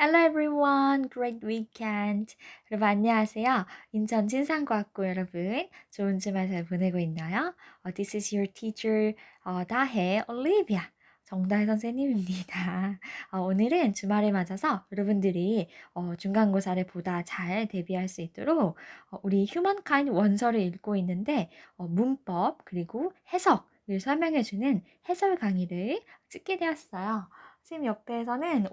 Hello everyone, great weekend. 여러분 안녕하세요. 인천 진상과학고 여러분, 좋은 주말 잘 보내고 있나요? This is your teacher 다혜 올리비아 정다혜 선생님입니다. 오늘은 주말을 맞아서 여러분들이 중간고사를 보다 잘 대비할 수 있도록 우리 휴먼카인드 원서를 읽고 있는데 문법 그리고 해석을 설명해주는 해설 강의를 찍게 되었어요. 선생님 옆에서는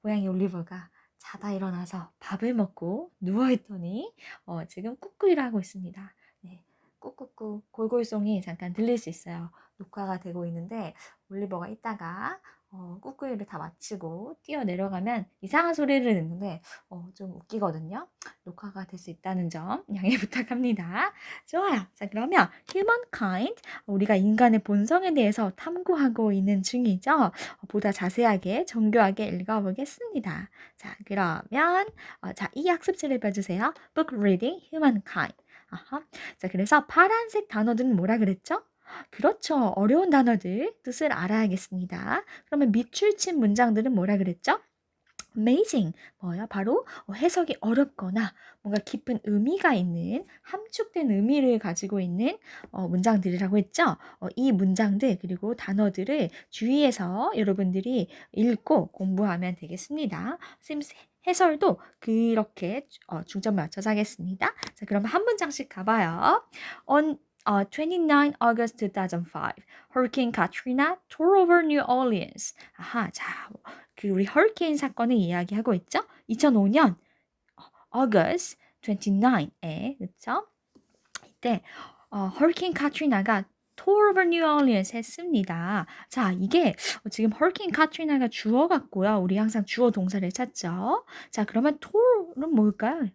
고양이 올리버가 자다 일어나서 밥을 먹고 누워있더니 지금 꾹꾹이를 하고 있습니다. 네, 꾹꾹꾹 골골송이 잠깐 들릴 수 있어요. 녹화가 되고 있는데 올리버가 이따가 꾹꾹이를 다 마치고 뛰어 내려가면 이상한 소리를 듣는데 좀 웃기거든요. 녹화가 될 수 있다는 점 양해 부탁합니다. 좋아요. 자, 그러면 humankind, 우리가 인간의 본성에 대해서 탐구하고 있는 중이죠. 보다 자세하게 정교하게 읽어보겠습니다. 자, 그러면 이 학습지를 봐주세요. Book Reading Humankind. 아하. 자, 그래서 파란색 단어들은 뭐라 그랬죠? 그렇죠. 어려운 단어들 뜻을 알아야겠습니다. 그러면 밑줄친 문장들은 뭐라 그랬죠? Amazing. 뭐야? 바로 해석이 어렵거나 뭔가 깊은 의미가 있는 함축된 의미를 가지고 있는 문장들이라고 했죠. 이 문장들 그리고 단어들을 주의해서 여러분들이 읽고 공부하면 되겠습니다. 선생님 해설도 그렇게 중점을 맞춰서 하겠습니다. 자, 그럼 한 문장씩 가봐요. On 29 August 2005, Hurricane Katrina tore over New Orleans. 아하, 자, 우리 허리케인 사건을 이야기하고 있죠. 2005년 August 29에 그렇죠? 이때 허리케인 카트리나가 tore over New Orleans 했습니다. 자, 이게 지금 허리케인 카트리나가 주어 같고요. 우리 항상 주어 동사를 찾죠. 자, 그러면 tore는 뭘까요?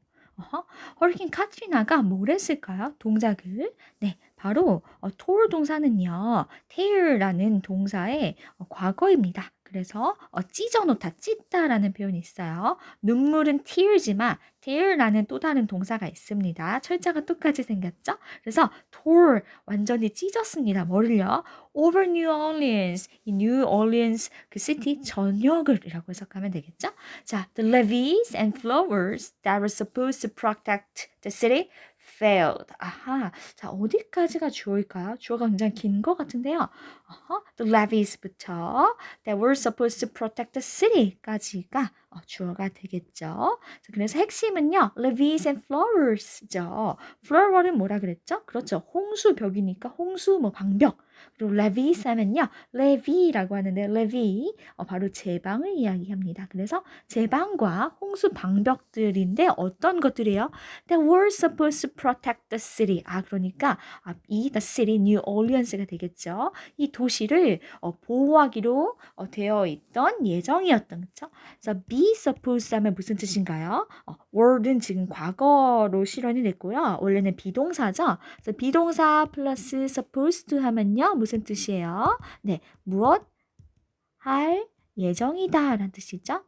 허리케인 카트리나가 뭘 했을까요? 동작을. 네, 바로 tore 동사는요. tear라는 동사의 과거입니다. 그래서 찢어놓다, 찢다라는 표현이 있어요. 눈물은 tears지만 tear라는 또 다른 동사가 있습니다. 철자가 똑같이 생겼죠? 그래서 tore 완전히 찢었습니다. 뭐를요? Over New Orleans, 이 New Orleans 그 시티 전역을이라고 해석하면 되겠죠? 자, the levees and flowers that were supposed to protect the city failed. 아하, 자 어디까지가 주어일까요? 주어가 굉장히 긴 것 같은데요. the levees부터 that were supposed to protect the city까지가 주어가 되겠죠. 자, 그래서 핵심은요, levees and flowers죠. flower은 뭐라 그랬죠? 그렇죠. 홍수벽이니까 홍수 뭐 방벽. 그리고 levees 하면요, levee라고 하는데 levee 바로 제방을 이야기합니다. 그래서 제방과 홍수 방벽들인데 어떤 것들이에요? That were supposed to protect the city. 그러니까 이 the city, New Orleans가 되겠죠. 이 도시를 보호하기로 되어 있던 예정이었던 거죠. 그래서 be supposed 하면 무슨 뜻인가요? were는 지금 과거로 실현이 됐고요. 원래는 비동사죠. 그래서 비동사 플러스 supposed to 하면요. 무슨 뜻이에요? 네, 무엇 할 예정이다 라는 뜻이죠.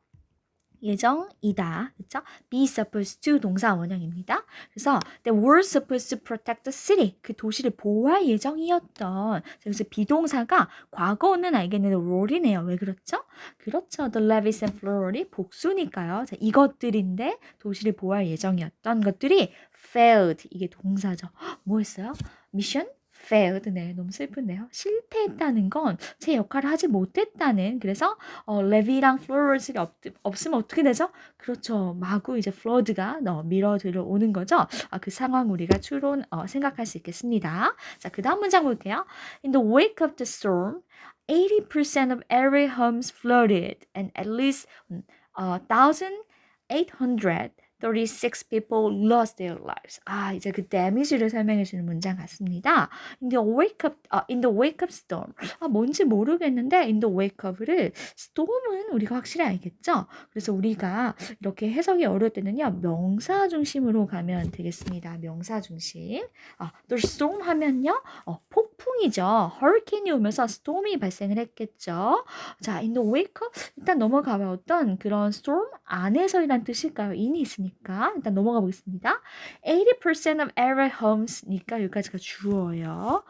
예정이다. 그렇죠? be supposed to 동사 원형입니다. 그래서 they were supposed to protect the city. 그 도시를 보호할 예정이었던. 그래서 비동사가 과거는 알겠는데 were이네요. 왜 그렇죠? 그렇죠. The levees and flood이 복수니까요. 자, 이것들인데 도시를 보호할 예정이었던 것들이 failed. 이게 동사죠. 뭐였어요? 미션? failed. 네, 너무 슬픈데요. 실패했다는 건 제 역할을 하지 못했다는. 그래서 레비랑 플로럴스가 없으면 어떻게 되죠? 그렇죠. 마구 이제 플러드가 밀어 들어오는 거죠. 그 상황 우리가 추론 생각할 수 있겠습니다. 자, 그 다음 문장 볼게요. In the wake of the storm, 80% of every homes flooded and at least 1,836 people lost their lives. 이제 그 damage를 설명해 주는 문장 같습니다. In the wake up storm. 뭔지 모르겠는데 in the wake of를 storm은 우리가 확실히 알겠죠? 그래서 우리가 이렇게 해석이 어려울 때는요. 명사 중심으로 가면 되겠습니다. 명사 중심. the storm 하면요. 폭풍이죠. 허리케인이 오면서 스톰이 발생을 했겠죠. 자, in the wake of 일단 넘어가 봐. 어떤 그런 storm 안에서이란 뜻일까요? in이 있으니까 일단 넘어가 보겠습니다. 80% of area homes니까 여기까지가 주어예요.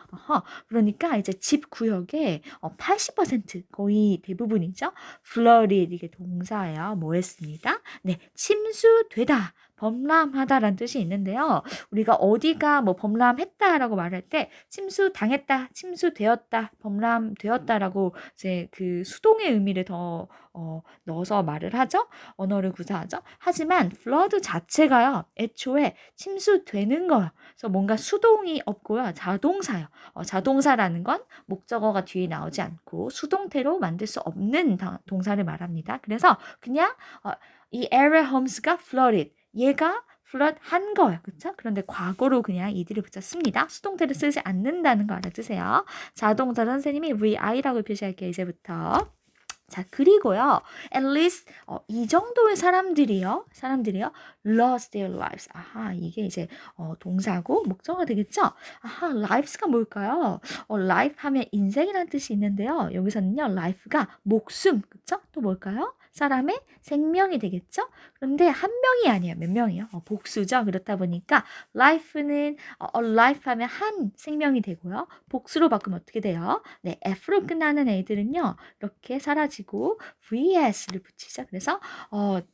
그러니까 이제 집 구역의 80% 거의 대부분이죠. flooded 이게 동사예요. 뭐 했습니다? 네, 침수되다. 범람하다라는 뜻이 있는데요. 우리가 어디가 뭐 범람했다라고 말할 때 침수당했다, 침수되었다, 범람되었다라고 이제 그 수동의 의미를 더 넣어서 말을 하죠. 언어를 구사하죠. 하지만 flood 자체가요. 애초에 침수되는 거예요. 그래서 뭔가 수동이 없고요. 자동사요. 자동사라는 건 목적어가 뒤에 나오지 않고 수동태로 만들 수 없는 동사를 말합니다. 그래서 그냥 이 area homes가 flooded. 얘가 flood 한 거예요. 그쵸? 그런데 과거로 그냥 이들을 붙였습니다. 수동태를 쓰지 않는다는 거 알아두세요. 자동차 선생님이 VI라고 표시할게요. 이제부터. 자, 그리고요. at least 이 정도의 사람들이요. lost their lives. 아하, 이게 이제 동사고 목적어가 되겠죠? 아하, lives가 뭘까요? life 하면 인생이라는 뜻이 있는데요. 여기서는요. life가 목숨, 그쵸? 또 뭘까요? 사람의 생명이 되겠죠? 그런데 한 명이 아니에요. 몇 명이요? 복수죠. 그렇다 보니까 life는 life 하면 한 생명이 되고요. 복수로 바꾸면 어떻게 돼요? 네, F로 끝나는 애들은요. 이렇게 사라지고 vs를 붙이죠. 그래서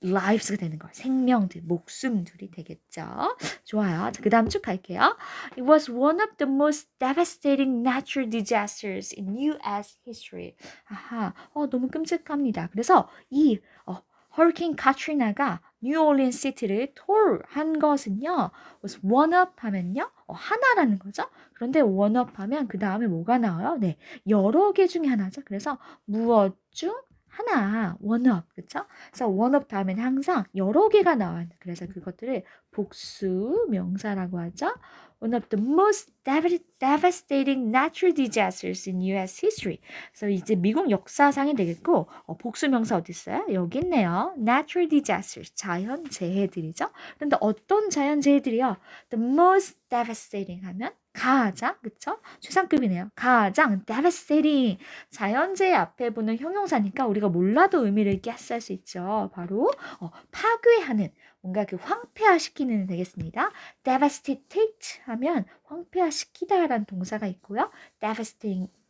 lives가 되는 거예요. 생명들, 목숨들이 되겠죠. 좋아요. 자, 그다음 쭉 갈게요. It was one of the most devastating natural disasters in U.S. history. 아하, 너무 끔찍합니다. 그래서 이 허리케인 카트리나가 뉴올리언스 시티를 톨한 것은요. was one of 하면요. 하나라는 거죠. 그런데 one of 하면 그 다음에 뭐가 나와요? 네, 여러 개 중에 하나죠. 그래서 무엇 중 하나, one of, 그쵸? 그래서 one of 다음엔 항상 여러 개가 나와요. 그래서 그것들을 복수 명사라고 하죠. One of the most devastating natural disasters in U.S. history. 그래서 이제 미국 역사상이 되겠고 복수 명사 어디 있어요? 여기 있네요. Natural disasters, 자연 재해들이죠. 그런데 어떤 자연 재해들이요? The most devastating 하면 가장, 그쵸? 최상급이네요. 가장 devastating. 자연재해 앞에 보는 형용사니까 우리가 몰라도 의미를 깨알 수 있죠. 바로 파괴하는, 뭔가 그 황폐화시키는 되겠습니다. devastate 하면 황폐화시키다라는 동사가 있고요.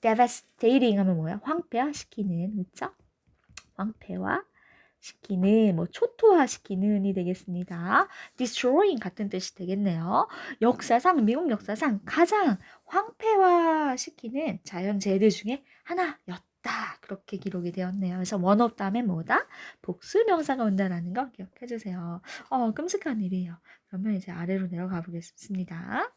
devastating 하면 뭐야? 황폐화시키는, 그렇죠? 황폐화시키는, 뭐 초토화시키는이 되겠습니다. destroying 같은 뜻이 되겠네요. 역사상, 미국 역사상 가장 황폐화시키는 자연재해들 중에 하나였다. 그렇게 기록이 되었네요. 그래서 one of 다음에 뭐다? 복수 명사가 온다라는 거 기억해 주세요. 끔찍한 일이에요. 그러면 이제 아래로 내려가 보겠습니다.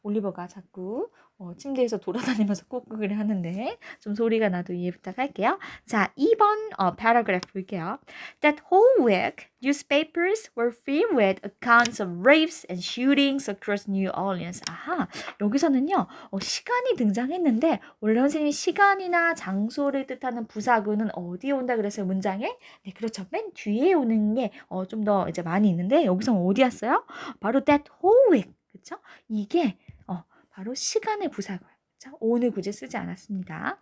올리버가 자꾸 침대에서 돌아다니면서 꾹꾹을 하는데 좀 소리가 나도 이해 부탁할게요. 자, 2번 paragraph 볼게요. That whole week, newspapers were filled with accounts of rapes and shootings across New Orleans. 아하, 여기서는요. 시간이 등장했는데 원래 선생님이 시간이나 장소를 뜻하는 부사구는 어디에 온다 그랬어요? 문장에? 네, 그렇죠. 맨 뒤에 오는 게 좀 더 이제 많이 있는데 여기서는 어디 왔어요? 바로 that whole week. 그렇죠? 이게 바로 시간의 부사고요. 오늘 굳이 쓰지 않았습니다.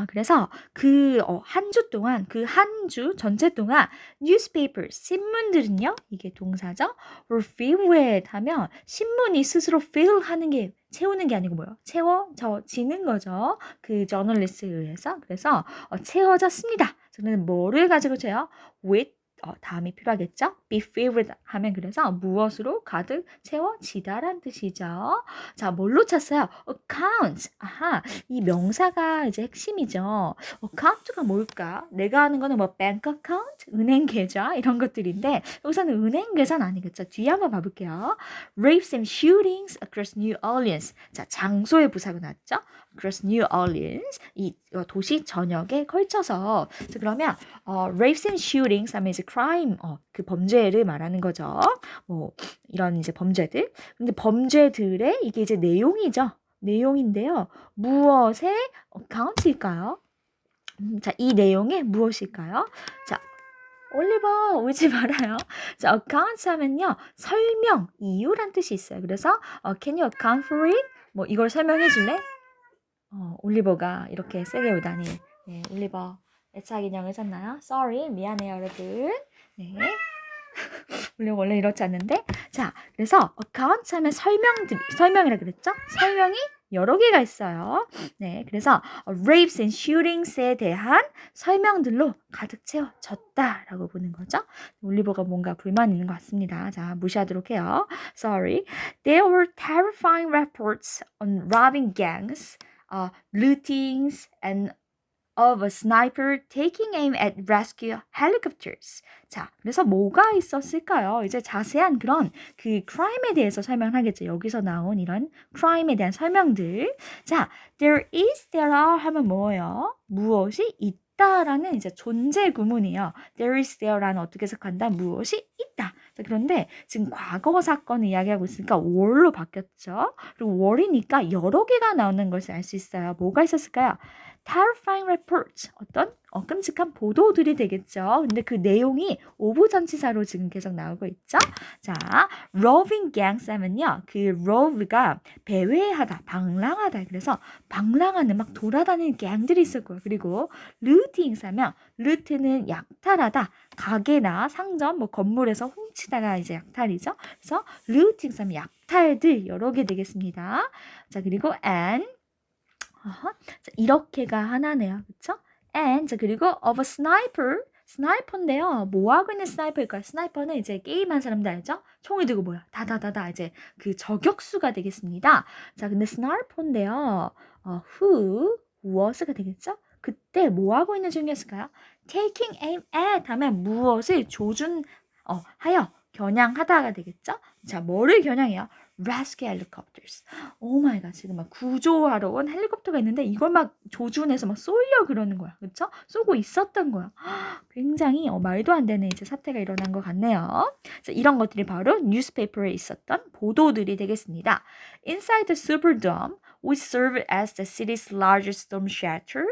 그래서 그 한 주 동안, 그 한 주 전체 동안 newspapers, 신문들은요. 이게 동사죠. were filled with 하면 신문이 스스로 fill 하는 게 채우는 게 아니고 뭐예요? 채워지는 거죠. 그 저널리스트에 의해서. 그래서 채워졌습니다. 저는 뭐를 가지고 채요? with 다음이 필요하겠죠? be filled with 하면 그래서 무엇으로 가득 채워지다란 뜻이죠. 자, 뭘로 찼어요? account. 아하, 이 명사가 이제 핵심이죠. account가 뭘까? 내가 하는 거는 뭐 bank account, 은행 계좌 이런 것들인데 여기서는 은행 계좌는 아니겠죠. 뒤에 한번 봐볼게요. rapes and shootings across New Orleans. 자, 장소의 부사가 나왔죠? across New Orleans. 이 도시 전역에 걸쳐서. 자, 그러면 rapes and shootings 하면 이제 crime, 그 범죄를 말하는 거죠. 뭐 이런 이제 범죄들. 근데 범죄들의 이게 이제 내용이죠. 내용인데요. 무엇의 account일까요? 자, 이 내용의 무엇일까요? 자, 올리버 울지 말아요. 자, account 하면요. 설명, 이유란 뜻이 있어요. 그래서 can you account for it? 뭐 이걸 설명해 줄래? 올리버가 이렇게 세게 울다니. 네, 올리버 애착 인형을 샀나요? Sorry, 미안해요, 여러분. 네. 올리버 원래 이렇지 않는데. 자, 그래서 account 하면 설명이라 그랬죠? 설명이 여러 개가 있어요. 네, 그래서 rapes and shootings에 대한 설명들로 가득 채워졌다라고 보는 거죠. 올리버가 뭔가 불만 있는 것 같습니다. 자, 무시하도록 해요. Sorry. There were terrifying reports on robbing gangs, lootings, and of a sniper taking aim at rescue helicopters. 자, 그래서 뭐가 있었을까요? 이제 자세한 그런 그 crime에 대해서 설명을 하겠죠. 여기서 나온 이런 crime에 대한 설명들. 자, there is, there are 하면 뭐예요? 무엇이 있다라는 이제 존재 구문이에요. there is, there라는 어떻게 해석한다? 무엇이 있다. 자, 그런데 지금 과거 사건을 이야기하고 있으니까 were로 바뀌었죠. 그리고 were이니까 여러 개가 나오는 것을 알 수 있어요. 뭐가 있었을까요? terrifying reports, 어떤 끔찍한 보도들이 되겠죠. 근데 그 내용이 오부전치사로 지금 계속 나오고 있죠. 자, roving gangs 하면요. 그 rove가 배회하다, 방랑하다. 그래서 방랑하는 막 돌아다니는 갱들이 있을 거예요. 그리고 looting 하면 loot는 약탈하다. 가게나 상점, 뭐 건물에서 훔치다가 이제 약탈이죠. 그래서 looting 하면 약탈들 여러 개 되겠습니다. 자, 그리고 and 자, 이렇게가 하나네요. 그쵸? And, 자, 그리고 of a sniper. 스나이퍼인데요. 뭐 하고 있는 스나이퍼일까요? 스나이퍼는 이제 게임한 사람들 알죠? 총을 들고 뭐야? 다다다다 이제 그 저격수가 되겠습니다. 자, 근데 스나이퍼인데요. what가 되겠죠? 그때 뭐 하고 있는 중이었을까요? taking aim at 하면 무엇을 하여 겨냥하다가 되겠죠? 자, 뭐를 겨냥해요? rescue helicopters. 오 마이 갓, 지금 막 구조하러 온 헬리콥터가 있는데 이걸 막 조준해서 막 쏘려 그러는 거야. 그쵸? 쏘고 있었던 거야. 굉장히 말도 안 되는 이제 사태가 일어난 것 같네요. 자, 이런 것들이 바로 뉴스페이퍼에 있었던 보도들이 되겠습니다. Inside the Superdome, which served as the city's largest storm shelter,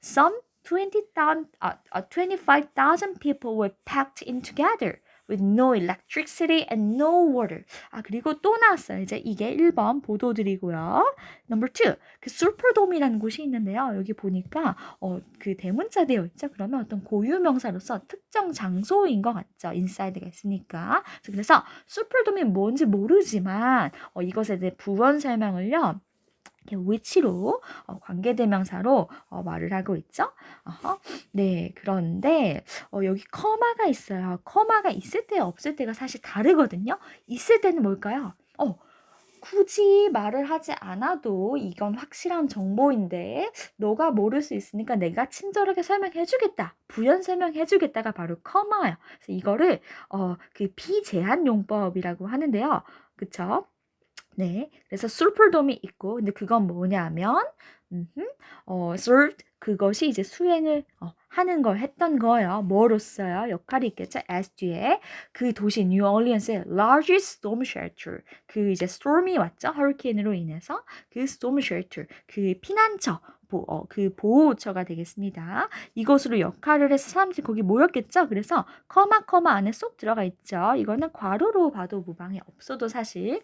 some 25,000 people were packed in together. with no electricity and no water. 그리고 또 나왔어요. 이제 이게 1번 보도들이고요. Number 2, 그 슈퍼돔이라는 곳이 있는데요. 여기 보니까 그 대문자 되어 있죠. 그러면 어떤 고유 명사로서 특정 장소인 것 같죠. 인사이드가 있으니까. 그래서 슈퍼돔이 뭔지 모르지만 이것에 대해 부원 설명을요. which로 관계대명사로 말을 하고 있죠. 네, 그런데 여기 커마가 있어요. 커마가 있을 때 없을 때가 사실 다르거든요. 있을 때는 뭘까요? 굳이 말을 하지 않아도 이건 확실한 정보인데 너가 모를 수 있으니까 내가 친절하게 설명해 주겠다. 부연 설명해 주겠다가 바로 커마예요. 그래서 이거를 그 비제한 용법이라고 하는데요. 그쵸? 네, 그래서 슈퍼돔이 있고, 근데 그건 뭐냐면, served, 그것이 이제 수행을 하는 걸 했던 거예요. 뭐로써요? 역할이 있겠죠? as 뒤에 그 도시 뉴올리언스의 largest storm shelter, 그 이제 storm이 왔죠? 허리케인으로 인해서 그 storm shelter, 그 피난처, 그 보호처가 되겠습니다. 이것으로 역할을 해서 사람들이 거기 모였겠죠? 그래서 커마 안에 쏙 들어가 있죠. 이거는 괄호로 봐도 무방해. 없어도 사실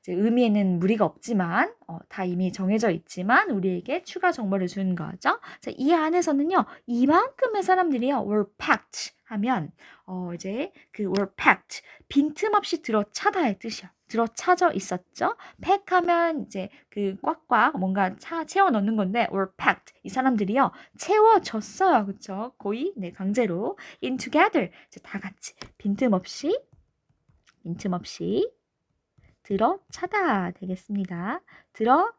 이제 의미에는 무리가 없지만 다 이미 정해져 있지만 우리에게 추가 정보를 주는 거죠. 자, 이 안에서는요. 이만큼의 사람들이요. were packed 하면 이제 그 were packed 빈틈없이 들어차다의 뜻이야. 들어차져 있었죠. pack하면 이제 그 꽉꽉 뭔가 채워 넣는 건데 were packed 이 사람들이요. 채워졌어요. 그렇죠? 거의 네, 강제로 in together 이제 다 같이 빈틈없이 들어차다 되겠습니다. 들어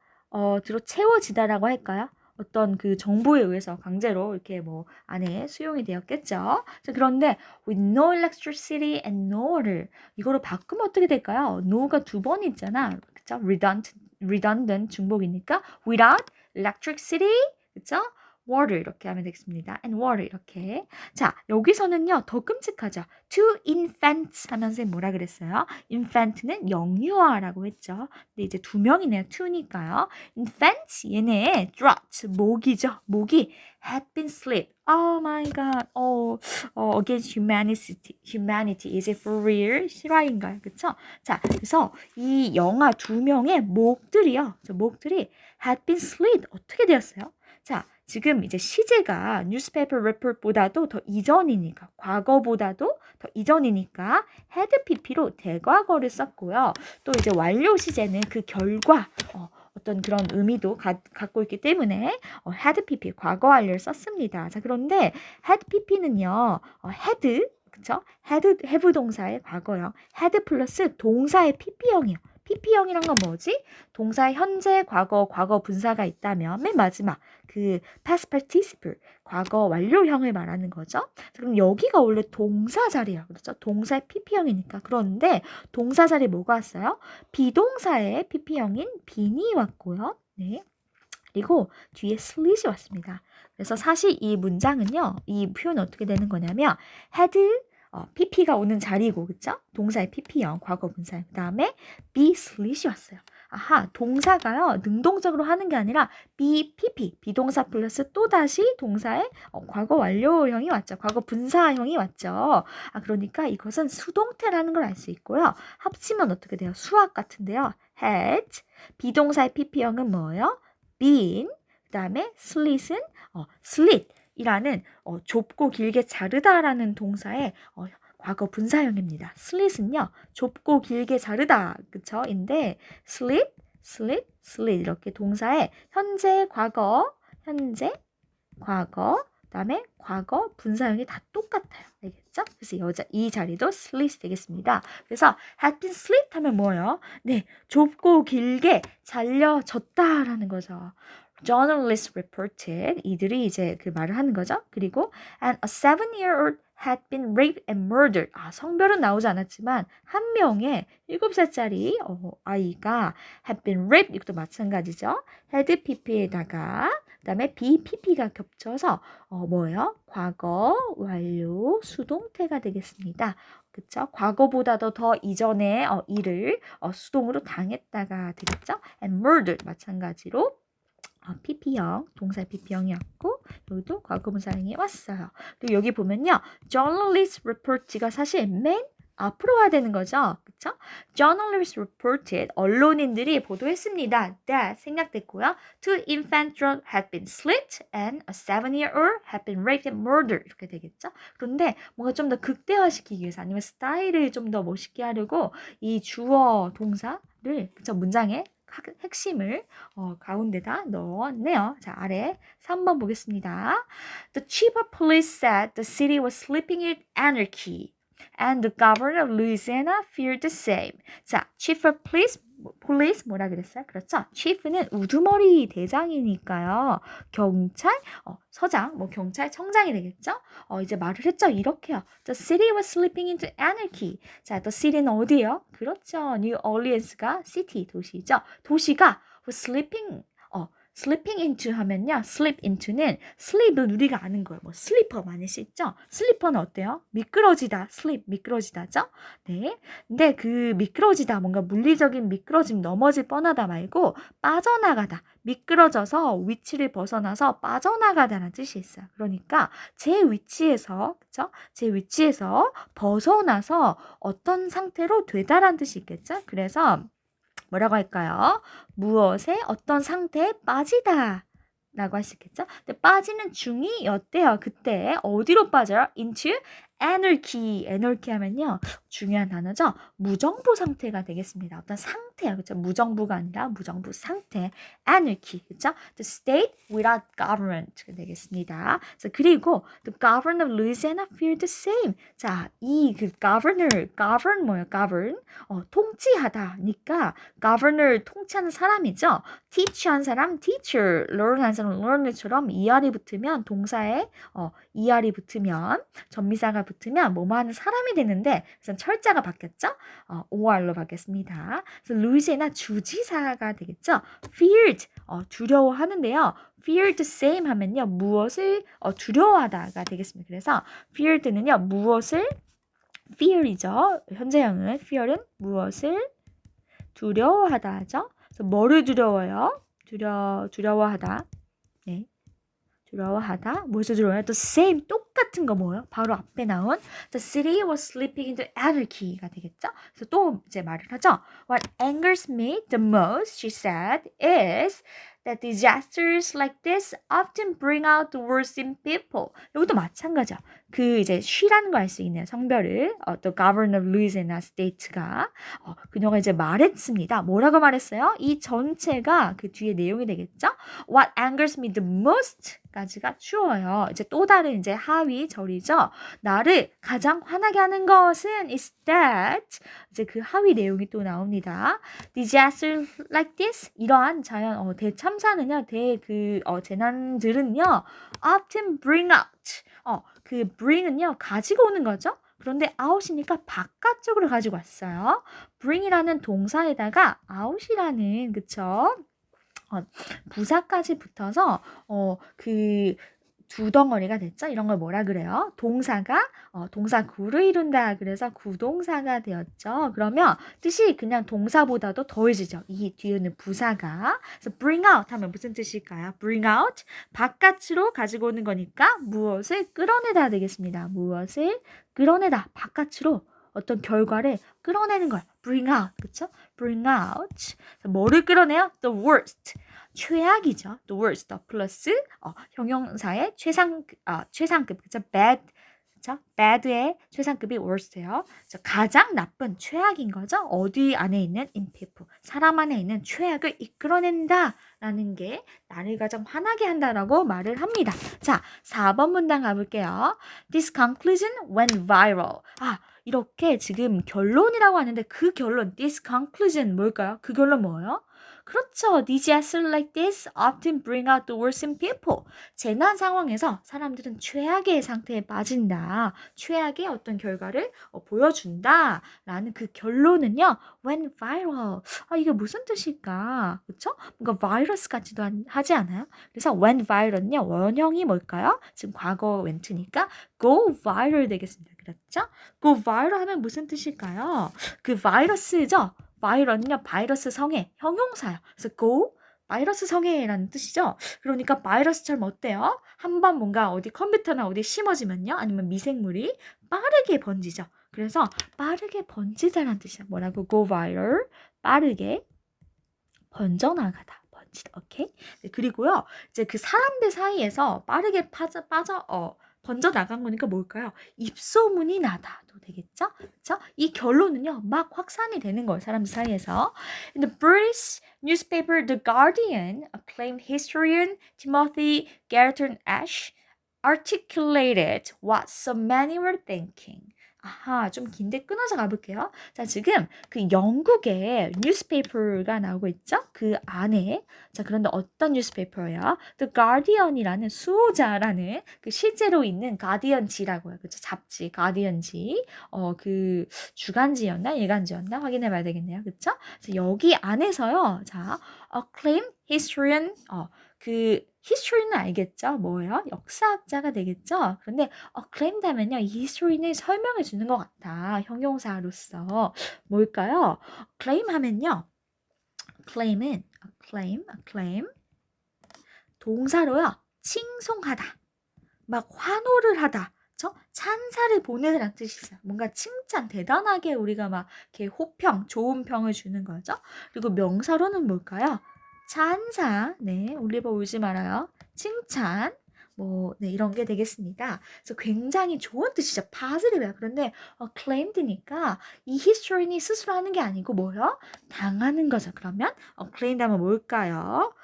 채워지다라고 할까요? 어떤 그 정보에 의해서 강제로 이렇게 뭐 안에 수용이 되었겠죠. 자, 그런데 with no electricity and no water 이거로 바꾸면 어떻게 될까요? no가 두 번 있잖아. 그쵸? redundant 중복이니까 without electricity 그쵸? water 이렇게 하면 되겠습니다. and water 이렇게. 자, 여기서는요, 더 끔찍하죠. two infants 하면서 뭐라 그랬어요? infant는 영유아라고 했죠. 근데 이제 두 명이네요. two니까요. infants, 얘네 throat, 목이죠. 목이 had been slit. Oh my god. against humanity. Is it for real? 실화인가요? 그쵸? 자, 그래서 이 영아 두 명의 목들이요. 저 목들이 had been slit. 어떻게 되었어요? 자, 지금 이제 시제가 newspaper report보다도 더 이전이니까, 과거보다도 더 이전이니까 had pp로 대과거를 썼고요. 또 이제 완료 시제는 그 결과, 어떤 그런 의미도 갖고 있기 때문에 had pp, 과거 완료를 썼습니다. 자, 그런데 had pp는요, had, 그쵸? have 동사의 과거형, had 플러스 동사의 pp형이요. pp형이란 건 뭐지? 동사 현재, 과거, 과거 분사가 있다면 맨 마지막 그 past participle, 과거 완료형을 말하는 거죠. 그럼 여기가 원래 동사 자리예요. 그렇죠? 동사의 pp형이니까. 그런데 동사 자리에 뭐가 왔어요? 비동사의 pp형인 bene이 왔고요. 네. 그리고 뒤에 slit이 왔습니다. 그래서 사실 이 문장은요, 이 표현은 어떻게 되는 거냐면 had pp가 오는 자리고, 그쵸? 동사의 pp형, 과거 분사. 그 다음에 be slit이 왔어요. 아하, 동사가요, 능동적으로 하는 게 아니라 be pp, 비동사 플러스 또다시 동사의 과거 완료형이 왔죠. 과거 분사형이 왔죠. 그러니까 이것은 수동태라는 걸 알 수 있고요. 합치면 어떻게 돼요? 수학 같은데요. had, 비동사의 pp형은 뭐예요? been, 그 다음에 slit은 slit. 이라는 좁고 길게 자르다라는 동사의 과거 분사형입니다. slit은요, 좁고 길게 자르다, 그쵸? 인데 slit, slit, slit 이렇게 동사의 현재, 과거, 그다음에 과거 분사형이 다 똑같아요. 알겠죠? 그래서 이 자리도 slit이 되겠습니다. 그래서 had been slit 하면 뭐예요? 네, 좁고 길게 잘려졌다라는 거죠. journalist reported, 이들이 이제 그 말을 하는 거죠. 그리고 and a 7-year-old had been raped and murdered. 성별은 나오지 않았지만 한 명의 7살짜리 아이가 had been raped, 이것도 마찬가지죠. had pp에다가 그다음에 be pp가 겹쳐서 뭐예요? 과거 완료 수동태가 되겠습니다. 그쵸? 과거보다도 더 이전에 일을 수동으로 당했다가 되겠죠? and murdered 마찬가지로 pp형, 동사 pp형이었고 여기도 과거분사형이 왔어요. 그리고 여기 보면요. journalist report가 사실 맨 앞으로 와야 되는 거죠. 그쵸? journalist reported, 언론인들이 보도했습니다. that 생략됐고요. two infant drug had been slit and a 7-year-old had been raped and murdered 이렇게 되겠죠. 그런데 뭔가 좀 더 극대화시키기 위해서 아니면 스타일을 좀 더 멋있게 하려고 이 주어 동사를 그쵸? 문장에 핵심을 가운데다 넣었네요. 자, 아래 3번 보겠습니다. The chief of police said the city was slipping in anarchy and the governor of Louisiana feared the same. 자, chief of police 뭐라 그랬어요? 그렇죠? chief는 우두머리 대장이니까요. 경찰, 서장, 경찰청장이 되겠죠? 이제 말을 했죠. 이렇게요. The city was slipping into anarchy. 자, the city는 어디예요? 그렇죠. New Orleans가 city, 도시죠. 도시가 was slipping into 하면요. slip into는 sleep은 우리가 아는 거예요. 슬리퍼 많이 씻죠? 슬리퍼는 어때요? 미끄러지다. slip, 미끄러지다죠? 네. 근데 그 미끄러지다, 뭔가 물리적인 미끄러짐, 넘어질 뻔하다 말고 빠져나가다. 미끄러져서 위치를 벗어나서 빠져나가다라는 뜻이 있어요. 그러니까 제 위치에서, 그쵸? 제 위치에서 벗어나서 어떤 상태로 되다라는 뜻이 있겠죠? 그래서 뭐라고 할까요? 무엇에 어떤 상태에 빠지다 라고 할 수 있겠죠? 근데 빠지는 중이었대요. 그때 어디로 빠져요? into anarchy. anarchy 하면요. 중요한 단어죠. 무정부 상태가 되겠습니다. 어떤 상태야. 그렇죠? 무정부가 아니라 무정부 상태. anarchy. 그렇죠? The state without government 가 되겠습니다. 자, 그리고 the governor of Louisiana feared the same. 자, 이 그 govern 뭐예요? govern. 통치하다니까 governor 통치하는 사람이죠. teach한 사람 teacher, learn한 사람 learner처럼 er이 붙으면 동사에 er이 붙으면 전미사가 붙으면 뭐뭐 하는 사람이 되는데 그래서 철자가 바뀌었죠? or로 바뀌었습니다. 그래서 루이지애나 주지사가 되겠죠? feared 두려워하는데요. feared same 하면요. 무엇을 두려워하다가 되겠습니다. 그래서 feared는요. 무엇을 fear이죠. 현재형은 fear은 무엇을 두려워하다죠. 그래서 뭐를 두려워요? 두려워하다. 네. 두려워하다. 무엇을 두려워해요? The same, 똑같은 거 뭐예요? 바로 앞에 나온 The city was slipping into anarchy가 되겠죠? 그래서 또 이제 말을 하죠. What angers me the most, she said, is that disasters like this often bring out the worst in people. 여기도 마찬가지야. 그 이제 she라는 거 알 수 있네요. 성별을. The governor of Louisiana state가 그녀가 이제 말했습니다. 뭐라고 말했어요? 이 전체가 그 뒤에 내용이 되겠죠? What angers me the most 까지가 주어요. 이제 또 다른 이제 하위 절이죠. 나를 가장 화나게 하는 것은 is that 이제 그 하위 내용이 또 나옵니다. Disaster like this 이러한 자연 대참사는요. 재난들은요. often bring out 그 bring은요. 가지고 오는 거죠. 그런데 out이니까 바깥쪽으로 가지고 왔어요. bring이라는 동사에다가 out이라는 그쵸? 부사까지 붙어서 그 두 덩어리가 됐죠? 이런 걸 뭐라 그래요? 동사가 동사 구를 이룬다. 그래서 구동사가 되었죠. 그러면 뜻이 그냥 동사보다도 더해지죠. 이 뒤에는 부사가. 그래서 bring out 하면 무슨 뜻일까요? bring out 바깥으로 가지고 오는 거니까 무엇을 끌어내다 되겠습니다. 무엇을 끌어내다 바깥으로 어떤 결과를 끌어내는 걸 bring out, 그쵸? bring out. 뭐를 끌어내요? The worst. 최악이죠. The worst 플러스 형용사의 최상급, 그쵸? bad, 그쵸? bad의 최상급이 worst예요. 가장 나쁜 최악인 거죠. 어디 안에 있는 in people, 사람 안에 있는 최악을 이끌어낸다라는 게 나를 가장 화나게 한다라고 말을 합니다. 자, 4번 문장 가볼게요. This conclusion went viral. 이렇게 지금 결론이라고 하는데 그 결론, this conclusion 뭘까요? 그 결론 뭐예요? 그렇죠. Disasters like this often bring out the worst in people. 재난 상황에서 사람들은 최악의 상태에 빠진다. 최악의 어떤 결과를 보여준다. 라는 그 결론은요. went viral. 이게 무슨 뜻일까? 그렇죠? 뭔가 바이러스 같지도 하지 않아요? 그래서 went viral은요. 원형이 뭘까요? 지금 과거 went니까 go viral 되겠습니다. 그렇죠? go viral 하면 무슨 뜻일까요? 그 바이러스죠? 바이러는요, 바이러스 성애, 형용사요. 그래서 go, 바이러스 성애라는 뜻이죠. 그러니까 바이러스처럼 어때요? 한번 뭔가 어디 컴퓨터나 어디 심어지면요, 아니면 미생물이 빠르게 번지죠. 그래서 빠르게 번지다라는 뜻이야. 뭐라고? go viral, 빠르게 번져나가다. 번지다. 오케이? 네, 그리고요, 이제 그 사람들 사이에서 빠르게 번져나간 거니까 뭘까요? 입소문이 나다도 되겠죠? 그렇죠? 이 결론은요. 막 확산이 되는 거예요. 사람들 사이에서. In the British newspaper The Guardian, acclaimed historian Timothy Garton Ash articulated what so many were thinking. 좀 긴데 끊어서 가볼게요. 자, 지금 그 영국의 뉴스페이퍼가 나오고 있죠? 그 안에. 자, 그런데 어떤 뉴스페이퍼예요? The Guardian이라는 수호자라는 그 실제로 있는 가디언지라고 해요. 그쵸? 잡지, 가디언지. 그 주간지였나? 일간지였나? 확인해 봐야 되겠네요. 그쵸? 그래서 여기 안에서요. 자, acclaimed historian, 그 history는 알겠죠? 뭐예요? 역사학자가 되겠죠? 그런데 acclaimed 하면요. 이 history는 설명해 주는 것 같아. 형용사로서. 뭘까요? claim 하면요. acclaim 동사로요. 칭송하다. 막 환호를 하다. 찬사를 보내라는 뜻이 있어요. 뭔가 칭찬, 대단하게 우리가 막 이렇게 호평, 좋은 평을 주는 거죠. 그리고 명사로는 뭘까요? 찬사, 네, 올리버 울지 말아요. 칭찬, 네, 이런 게 되겠습니다. 그래서 굉장히 좋은 뜻이죠. positive. 그런데 claimed니까 이 history는 스스로 하는 게 아니고 뭐요? 당하는 거죠. 그러면 claimed 하면 뭘까요?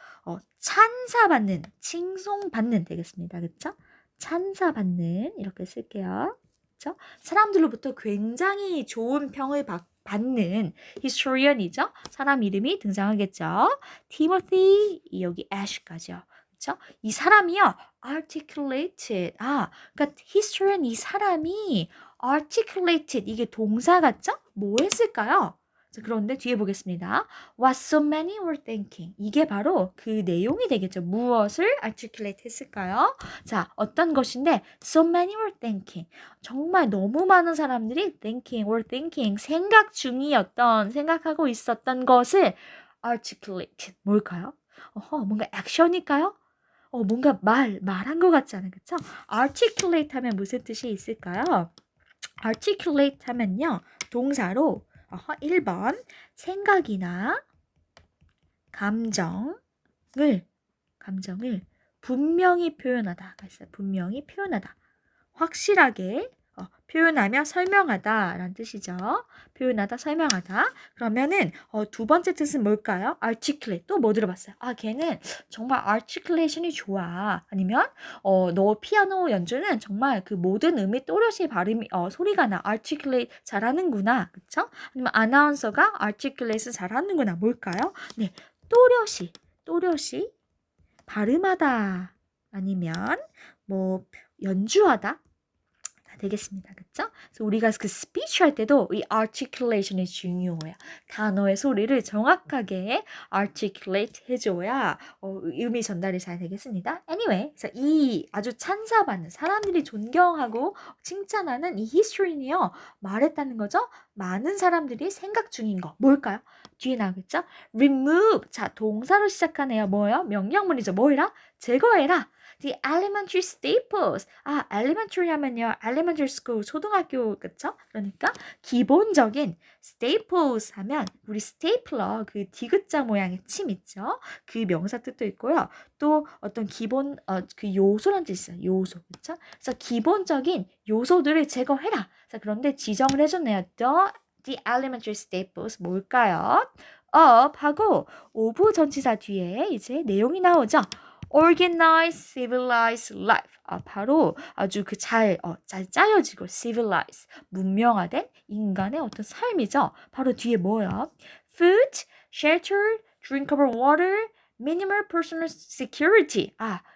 찬사받는, 칭송받는 되겠습니다. 그렇죠? 찬사받는 이렇게 쓸게요. 그렇죠? 사람들로부터 굉장히 좋은 평을 받는 historian이죠. 사람 이름이 등장하겠죠. 티모티 여기 애쉬까지요. 그쵸? 이 사람이요. articulated. 그러니까 history는 이 사람이 articulated. 이게 동사 같죠? 뭐 했을까요? 자, 그런데 뒤에 보겠습니다. What so many were thinking. 이게 바로 그 내용이 되겠죠. 무엇을 articulate 했을까요? 자, 어떤 것인데 so many were thinking. 정말 너무 많은 사람들이 were thinking, 생각 중이었던, 생각하고 있었던 것을 articulate. 뭘까요? 뭔가 액션일까요? 뭔가 말한 것 같지 않아요? 그쵸? articulate 하면 무슨 뜻이 있을까요? articulate 하면요. 동사로 1번 생각이나 감정을 분명히 표현하다. 분명히 표현하다. 확실하게 표현하며 설명하다라는 뜻이죠. 표현하다, 설명하다. 그러면은 두 번째 뜻은 뭘까요? articulate. 또 뭐 들어봤어요? 걔는 정말 articulation이 좋아. 아니면 너 피아노 연주는 정말 그 모든 음이 또렷이 발음이 소리가 나. articulate 잘하는구나. 그쵸? 아니면 아나운서가 articulate 잘하는구나. 뭘까요? 네, 또렷이 발음하다. 아니면 뭐 연주하다. 되겠습니다. 그쵸? 그래서 우리가 그 스피치 할 때도 이 articulation이 중요해요. 단어의 소리를 정확하게 articulate 해줘야 의미 전달이 잘 되겠습니다. Anyway, 그래서 이 아주 찬사받는 사람들이 존경하고 칭찬하는 이 history는요. 말했다는 거죠. 많은 사람들이 생각 중인 거. 뭘까요? 뒤에 나오겠죠? remove. 자, 동사로 시작하네요. 뭐예요? 명령문이죠. 뭐해라? 제거해라. The elementary staples. elementary 하면요. elementary school, 초등학교, 그쵸? 그러니까 기본적인 staples 하면 우리 스테이플러, 그 디귿자 모양의 침 있죠? 그 명사 뜻도 있고요. 또 어떤 기본, 그 요소란 뜻이 있어요. 요소, 그쵸? 그래서 기본적인 요소들을 제거해라. 자, 그런데 지정을 해줬네요. The elementary staples 뭘까요? of 하고 of 전치사 뒤에 이제 내용이 나오죠. organized, civilized life. 바로 아주 잘 짜여지고 civilized, 문명화된 인간의 어떤 삶이죠. 바로 뒤에 뭐예요? food, shelter, drinkable water, minimal personal security.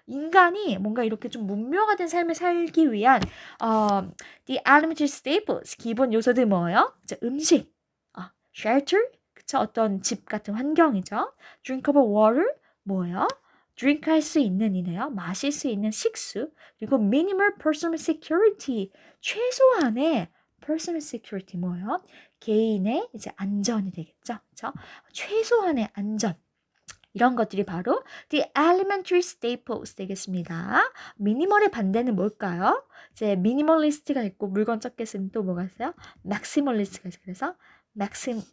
인간이 뭔가 이렇게 좀 문명화된 삶을 살기 위한 the elementary staples, 기본 요소들 뭐예요? 음식, shelter, 그쵸? 어떤 집 같은 환경이죠. drinkable water, 뭐예요? drink 할 수 있는 이네요. 마실 수 있는 식수. 그리고 minimal personal security. 최소한의 personal security 뭐예요? 개인의 이제 안전이 되겠죠. 그렇죠? 최소한의 안전. 이런 것들이 바로 the elementary staples 되겠습니다. 미니멀의 반대는 뭘까요? 이제 미니멀리스트가 있고 물건 적게 쓰는 또 뭐가 있어요? maximalis트가 있어요. 그래서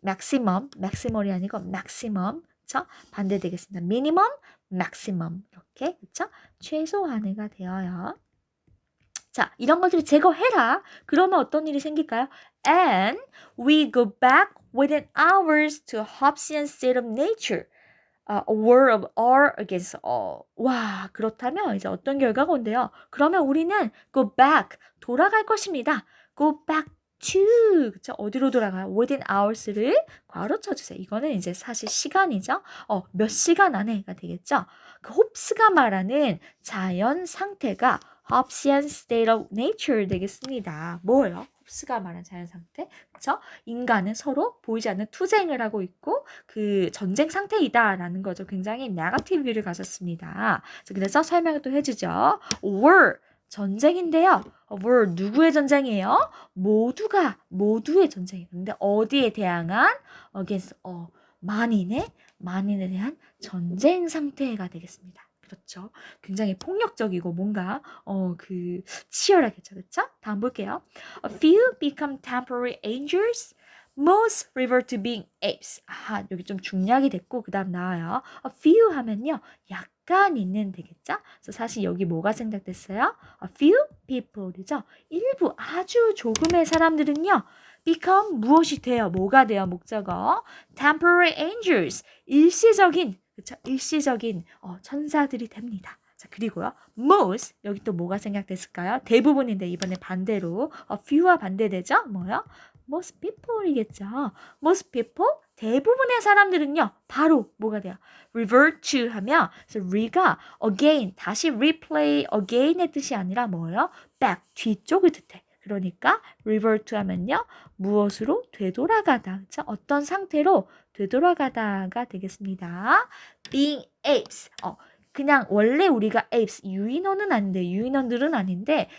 maximally 아니고 maximum. 그쵸? 반대 되겠습니다. minimum, maximum. 이렇게, 그쵸? 최소한의가 되어요. 자, 이런 것들을 제거해라. 그러면 어떤 일이 생길까요? And we go back within hours to Hobbesian state of nature. A war of all against all. 와, 그렇다면 이제 어떤 결과가 온대요? 그러면 우리는 go back, 돌아갈 것입니다. go back to, 그쵸? 어디로 돌아가요? within hours를 괄호 쳐주세요. 이거는 이제 사실 시간이죠. 몇 시간 안에가 되겠죠? 그 홉스가 말하는 자연 상태가 Hobbesian state of nature 되겠습니다. 뭐예요? 홉스가 말하는 자연 상태? 그쵸? 인간은 서로 보이지 않는 투쟁을 하고 있고 그 전쟁 상태이다라는 거죠. 굉장히 네거티브 뷰를 가졌습니다. 그래서 설명을 또 해주죠. war, 전쟁인데요. war, 누구의 전쟁이에요? 모두의 전쟁이에요. 근데 어디에 대항한? against 만인에 대한 전쟁 상태가 되겠습니다. 그렇죠. 굉장히 폭력적이고 뭔가 치열하겠죠. 그렇죠? 다음 볼게요. A few become temporary angels. Most revert to being apes. 여기 좀 중략이 됐고 그 다음 나와요. A few 하면요. 약간 있는 되겠죠? 그래서 사실 여기 뭐가 생략됐어요? A few people이죠. 일부 아주 조금의 사람들은요. become 무엇이 돼요? 뭐가 돼요? 목적어. temporary angels. 일시적인 그쵸? 일시적인 천사들이 됩니다. 자, 그리고요. most 여기 또 뭐가 생략됐을까요? 대부분인데 이번에 반대로 few와 반대되죠? 뭐요? most people이겠죠. most people 대부분의 사람들은요, 바로 뭐가 돼요? revert to 하면, 그래서 re가 again, 다시 replay again의 뜻이 아니라 뭐예요? back, 뒤쪽을 뜻해. 그러니까 revert to 하면요, 무엇으로? 되돌아가다. 그쵸? 어떤 상태로 되돌아가다가 되겠습니다. being apes. 그냥 원래 우리가 apes, 유인원은 아닌데, 유인원들은 아닌데,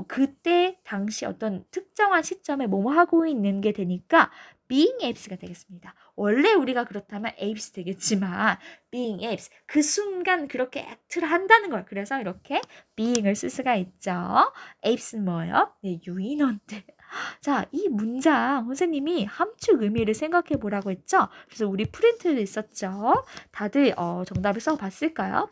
그때 당시 어떤 특정한 시점에 뭐뭐 하고 있는 게 되니까 being apes가 되겠습니다. 원래 우리가 그렇다면 apes 되겠지만 being apes 그 순간 그렇게 act를 한다는 거예요. 그래서 이렇게 being을 쓸 수가 있죠. apes는 뭐예요? 네, 유인원들. 자, 이 문장 선생님이 함축 의미를 생각해 보라고 했죠. 그래서 우리 프린트도 있었죠. 다들 정답을 써봤을까요?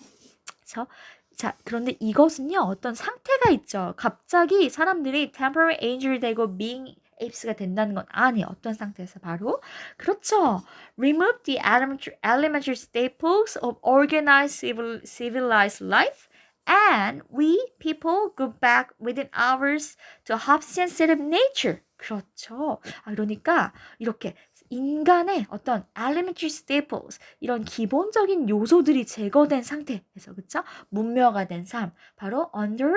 그래서 자, 그런데 이것은요, 어떤 상태가 있죠. 갑자기 사람들이 temporary angel 되고 being apes가 된다는 건 아니에요. 어떤 상태에서 바로? 그렇죠. Remove the elementary staples of organized civilized life and we people go back within hours to Hobbesian set of nature. 그렇죠. 그러니까 이렇게 인간의 어떤 elementary staples, 이런 기본적인 요소들이 제거된 상태에서, 그쵸? 문명화 된 삶, 바로 under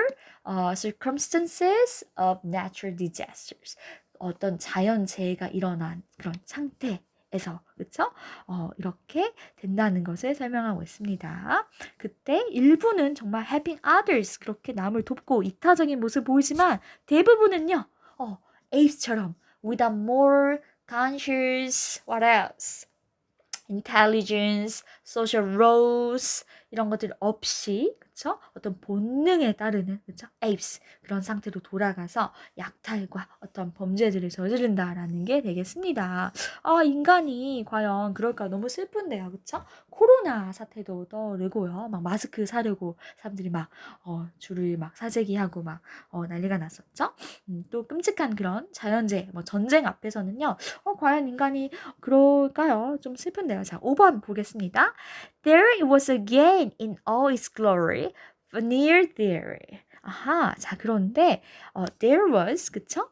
circumstances of natural disasters. 어떤 자연재해가 일어난 그런 상태에서, 그쵸? 이렇게 된다는 것을 설명하고 있습니다. 그때 일부는 정말 helping others, 그렇게 남을 돕고 이타적인 모습을 보이지만 대부분은요, apes처럼 with a more conscious, what else? intelligence, social roles 이런 것들 없이 그쵸? 어떤 본능에 따르는 그쵸? apes 그런 상태로 돌아가서 약탈과 어떤 범죄들을 저지른다라는 게 되겠습니다. 인간이 과연 그럴까 너무 슬픈데요, 그쵸? 코로나 사태도 떠오르고요, 막 마스크 사려고 사람들이 막 줄을 막 사재기하고 막 난리가 났었죠. 또 끔찍한 그런 자연재해, 뭐 전쟁 앞에서는요, 과연 인간이 그럴까요? 좀 슬픈데요. 자, 5번 보겠습니다. There it was again in all its glory, near there. 아하, 자, 그런데 there was, 그쵸?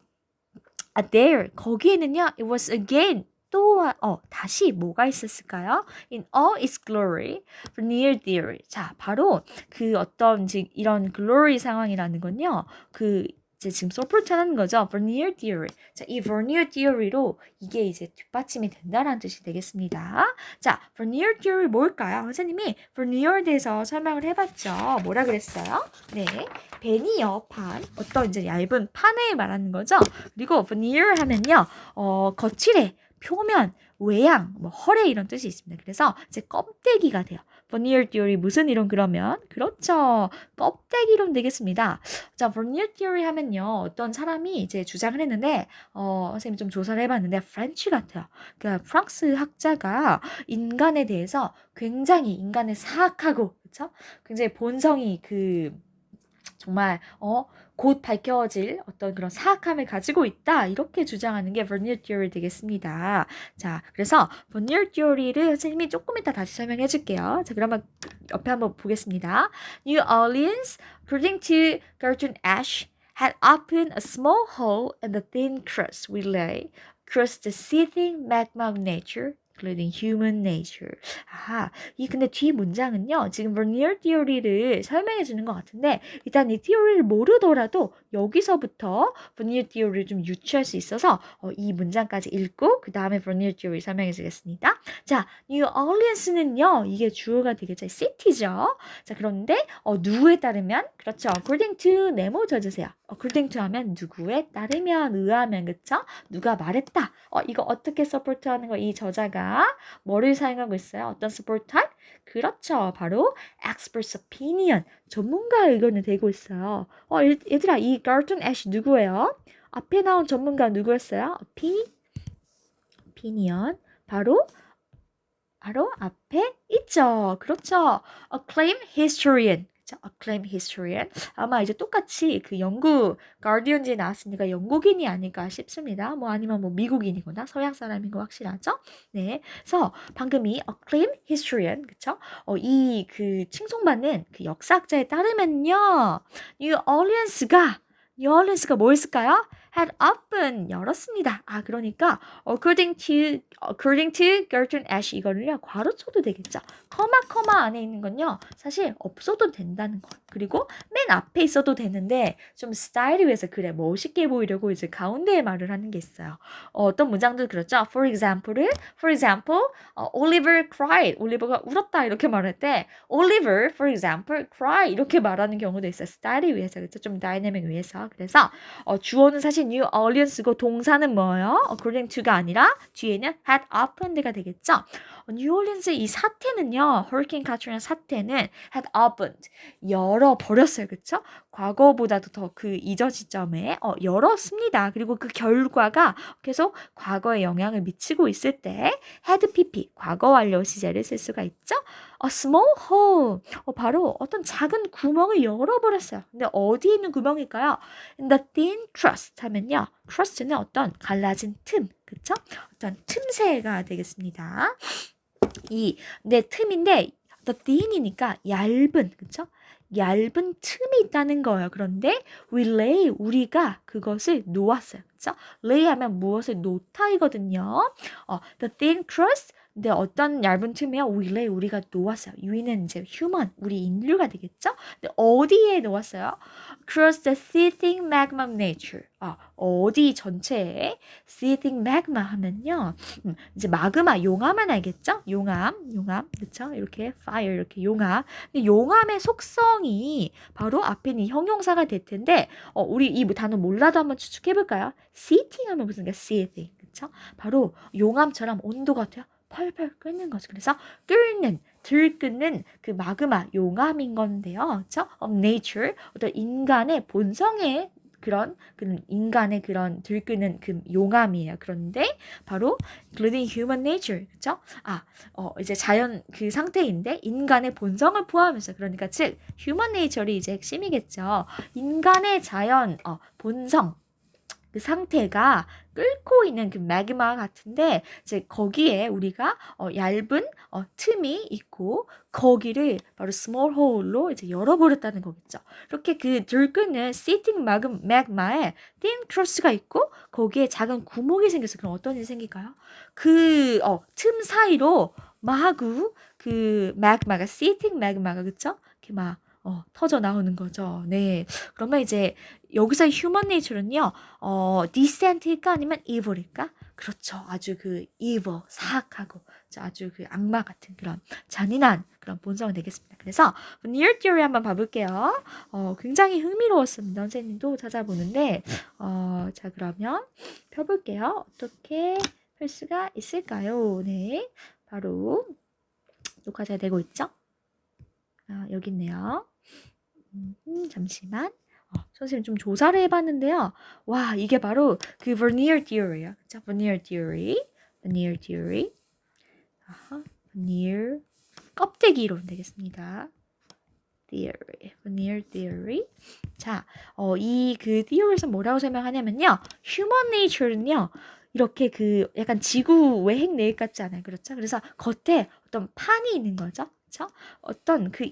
there, 거기에는요, it was again, 또 다시 뭐가 있었을까요? In all its glory, near there. 자, 바로 그 어떤 이런 glory 상황이라는 건요, 이제 지금 서포트하는 거죠. Vernier theory. 자, 이 Vernier theory로 이게 이제 뒷받침이 된다라는 뜻이 되겠습니다. 자, Vernier theory 뭘까요? 선생님이 Vernier에 대해서 설명을 해봤죠. 뭐라 그랬어요? 네, 베니어 판, 어떤 이제 얇은 판을 말하는 거죠. 그리고 Vernier 하면요, 거칠해, 표면, 외양, 뭐 헐에 이런 뜻이 있습니다. 그래서 이제 껍데기가 돼요. Vernier theory 무슨 이론 그러면? 그렇죠. 껍데기 이론 되겠습니다. 자, Vernier theory 하면요, 어떤 사람이 이제 주장을 했는데, 선생님이 좀 조사를 해봤는데, 프렌치 같아요. 그러니까 프랑스 학자가 인간에 대해서 굉장히 인간을 사악하고, 그쵸? 굉장히 본성이 정말 곧 밝혀질 어떤 그런 사악함을 가지고 있다, 이렇게 주장하는 게 Vernier theory 되겠습니다. 자, 그래서 Vernier theory를 선생님이 조금 이따 다시 설명해 줄게요. 자, 그러면 옆에 한번 보겠습니다. New Orleans, according to Carlton Ash, had opened a small hole in the thin crust we lay across the seething magma of nature, including human nature. 근데 뒤 문장은요, 지금 Vernier theory를 설명해 주는 것 같은데, 일단 이 theory를 모르더라도 여기서부터 Vernier theory를 좀 유추할 수 있어서 이 문장까지 읽고 그 다음에 Vernier theory 설명해 주겠습니다. 자, New Orleans는요, 이게 주어가 되겠죠. city죠. 자, 그런데 누구에 따르면? 그렇죠. according to 네모 쳐주세요. according to 하면 누구에 따르면, 의하면, 그쵸? 누가 말했다. 이거 어떻게 서포트하는 거? 이 저자가 뭐를 사용하고 있어요? 어떤 support type? 그렇죠. 바로 expert's opinion, 전문가의 의견을 대고 있어요. 얘들아, 이 Carlton Ash 누구예요? 앞에 나온 전문가 누구였어요? opinion. 바로 앞에 있죠. 그렇죠. acclaimed historian. acclaimed historian. 아마 이제 똑같이 그 영국 가디언지에 나왔으니까 영국인이 아닐까 싶습니다. 아니면 미국인이거나 서양 사람인 거 확실하죠? 네. 그래서 방금 이 acclaimed historian, 그쵸? 이 칭송받는 그 역사학자에 따르면요, 뉴올리언스가 뭐 했을까요? had opened 열었습니다. 아 그러니까 according to Gertrude Ash 이거를요 괄호 쳐도 되겠죠. 커마 안에 있는 건요 사실 없어도 된다는 거. 그리고 맨 앞에 있어도 되는데 좀 스타일을 위해서 그래 멋있게 보이려고 이제 가운데에 말을 하는 게 있어요. 어떤 문장들 그렇죠. For example, Oliver cried. 올리버가 울었다 이렇게 말할 때 Oliver, for example, cry 이렇게 말하는 경우도 있어요. 스타일을 위해서 그렇죠. 좀 다이내믹 위해서. 그래서 주어는 사실 New Orleans고 동사는 뭐예요? according to가 아니라 뒤에는 had opened가 되겠죠. 뉴올리언스 이 사태는요. 허리케인 카트리나 사태는 had opened 열어버렸어요. 그쵸? 과거보다도 더 그 이전 시점에 열었습니다. 그리고 그 결과가 계속 과거에 영향을 미치고 있을 때 had pp 과거 완료 시제를 쓸 수가 있죠. A small hole 바로 어떤 작은 구멍을 열어버렸어요. 근데 어디에 있는 구멍일까요? In the thin crust 하면요. crust는 어떤 갈라진 틈, 그쵸? 어떤 틈새가 되겠습니다. 내 틈인데 the thin이니까 얇은, 그쵸? 얇은 틈이 있다는 거예요. 그런데 we lay 우리가 그것을 놓았어요. 그쵸? lay 하면 무엇을 놓다이거든요. the thin crust 근데 어떤 얇은 틈이요? we lay 우리가 놓았어요. we는 이제 human 우리 인류가 되겠죠? 근데 어디에 놓았어요? Across the seething magma of nature. 어디 전체에 seething magma 하면요. 이제 마그마, 용암은 알겠죠? 용암, 그쵸? 이렇게 fire, 이렇게 용암. 근데 용암의 속성이 바로 앞에 있는 형용사가 될 텐데, 우리 이 단어 몰라도 한번 추측해볼까요? seething 하면 무슨 게 seething, 그쵸? 바로 용암처럼 온도가 어때요? 펄펄 끓는 거죠. 그래서 들끓는 그 마그마, 용암인 건데요. 그쵸? of nature, 어떤 인간의 본성의 그런 인간의 그런 들끓는 그 용암이에요. 그런데 바로 including human nature, 그렇죠? 이제 자연 그 상태인데 인간의 본성을 포함해서 그러니까 즉 human nature이 이제 핵심이겠죠. 인간의 자연 본성 그 상태가 끓고 있는 그 매그마 같은데 이제 거기에 우리가 얇은 틈이 있고 거기를 바로 small hole로 이제 열어버렸다는 거겠죠. 이렇게 그 들끓는 seething magma에 thin crust가 있고 거기에 작은 구멍이 생겼어요. 그럼 어떤 일이 생길까요? 그 틈 사이로 마구 그 magma가 seething magma가 그쵸? 이렇게 막 터져 나오는 거죠. 네. 그러면 이제 여기서 human nature는요. decent일까 아니면 evil일까? 그렇죠. 아주 그 evil, 사악하고 아주 그 악마 같은 그런 잔인한 그런 본성이 되겠습니다. 그래서 near theory 한번 봐볼게요. 굉장히 흥미로웠습니다. 선생님도 찾아보는데 자 그러면 펴볼게요. 어떻게 할 수가 있을까요? 네. 바로 녹화 잘 되고 있죠? 여기 있네요. 잠시만. 선생님 좀 조사를 해봤는데요. 와, 이게 바로 그 Vernier Theory예요. 그쵸? Vernier Theory. Vernier 껍데기 이론 되겠습니다. Vernier Theory. 자, 이 그 theory에서 뭐라고 설명하냐면요. Human nature는요. 이렇게 그 약간 지구 외핵 내핵 같지 않아요? 그렇죠? 그래서 겉에 어떤 판이 있는 거죠. 그렇죠? 어떤 그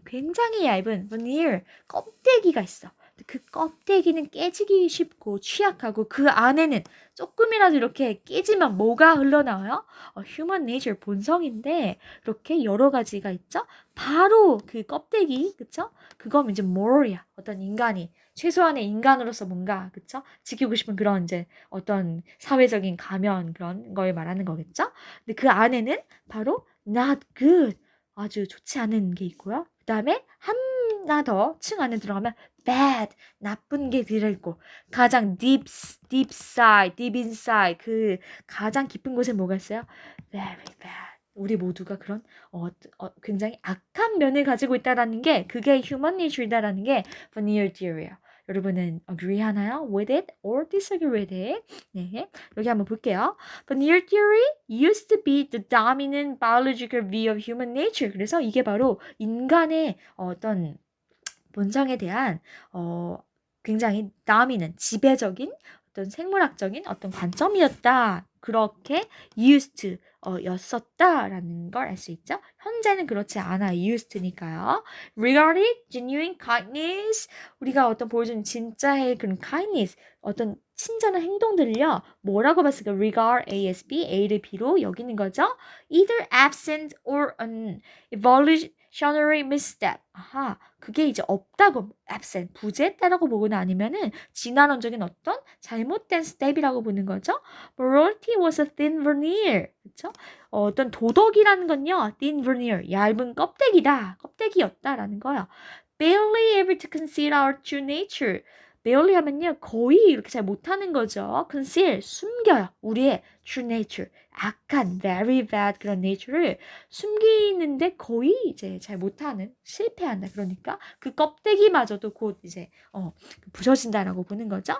굉장히 얇은 veneer 껍데기가 있어. 그 껍데기는 깨지기 쉽고 취약하고 그 안에는 조금이라도 이렇게 깨지면 뭐가 흘러나와요? human nature 본성인데 이렇게 여러 가지가 있죠. 바로 그 껍데기, 그쵸? 그건 이제 moral이야. 어떤 인간이 최소한의 인간으로서 뭔가 그쵸? 지키고 싶은 그런 이제 어떤 사회적인 가면 그런 걸 말하는 거겠죠? 근데 그 안에는 바로 not good 아주 좋지 않은 게 있고요. 그 다음에 하나 더 층 안에 들어가면 bad 나쁜 게 들어있고 가장 deep inside 그 가장 깊은 곳에 뭐가 있어요? very bad 우리 모두가 그런 굉장히 악한 면을 가지고 있다라는 게 그게 human nature다라는 게 Vernier Theory예요. 여러분은 agree 하나요? With it or disagree with it? 네, 여기 한번 볼게요. Vernier Theory used to be the dominant biological view of human nature. 그래서 이게 바로 인간의 어떤 본성에 대한 굉장히 dominant, 지배적인 어떤 생물학적인 어떤 관점이었다. 그렇게 used to 였었다라는 걸 알 수 있죠. 현재는 그렇지 않아. used니까요. regarding genuine kindness 우리가 어떤 보여주는 진짜의 그런 kindness 어떤 친절한 행동들을요. 뭐라고 봤을까? regard ASB, A를 B로 여기는 거죠. either absent or an evolutionary misstep. 아하, 그게 이제 없다고 absent, 부재했다라고 보거나 아니면은 진화론적인 어떤 잘못된 step이라고 보는 거죠. morality was a thin veneer. 그렇죠? 어떤 도덕이라는 건요. thin veneer, 얇은 껍데기다. 껍데기였다라는 거예요. barely able to conceal our true nature. barely 하면요. 거의 이렇게 잘 못하는 거죠. conceal, 숨겨요. 우리의 true nature, 악한, very bad 그런 nature를 숨기는데 거의 이제 잘 못하는, 실패한다. 그러니까 그 껍데기마저도 곧 이제 부서진다라고 보는 거죠.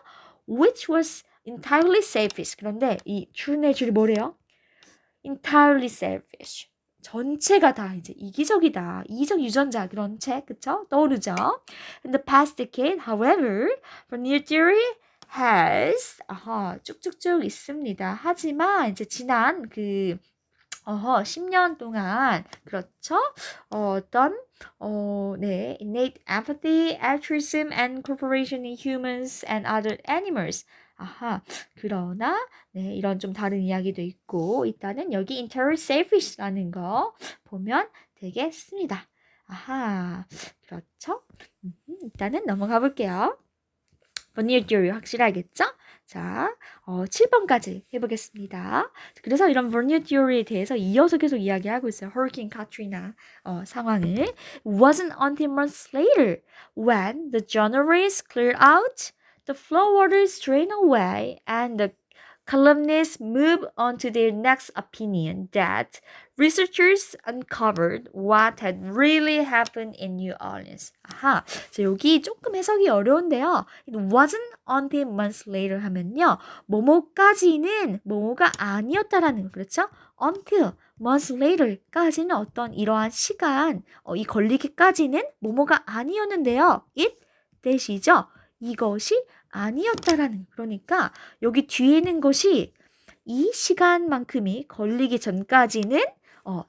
which was entirely selfish. 그런데 이 true nature이 뭐래요? entirely selfish. 전체가 다 이제 이기적이다. 이기적 유전자 그런 책, 그쵸? 떠오르죠? In the past decade, however, Vernier theory has 쭉쭉쭉 있습니다. 하지만 이제 지난 10년 동안 그렇죠? innate empathy, altruism, and cooperation in humans and other animals. 그러나 이런 좀 다른 이야기도 있고 일단은 여기 entirely selfish라는 거 보면 되겠습니다. 그렇죠? 일단은 넘어가 볼게요. Vernier theory 확실하겠죠? 자, 7번까지 해보겠습니다. 그래서 이런 Vernier theory에 대해서 이어서 계속 이야기하고 있어요. Hurricane Katrina 상황을. It wasn't until months later when the journalists cleared out, the floodwaters drained away, and the columnists moved on to their next opinion that researchers uncovered what had really happened in New Orleans. 자, 여기 조금 해석이 어려운데요. It wasn't until months later 하면요. 뭐뭐까지는 뭐뭐가 아니었다라는 거. 그렇죠? Until months later까지는 어떤 이러한 시간, 이 걸리기까지는 뭐뭐가 아니었는데요. It 대시죠? 이것이 아니었다라는. 그러니까 여기 뒤에 있는 것이 이 시간만큼이 걸리기 전까지는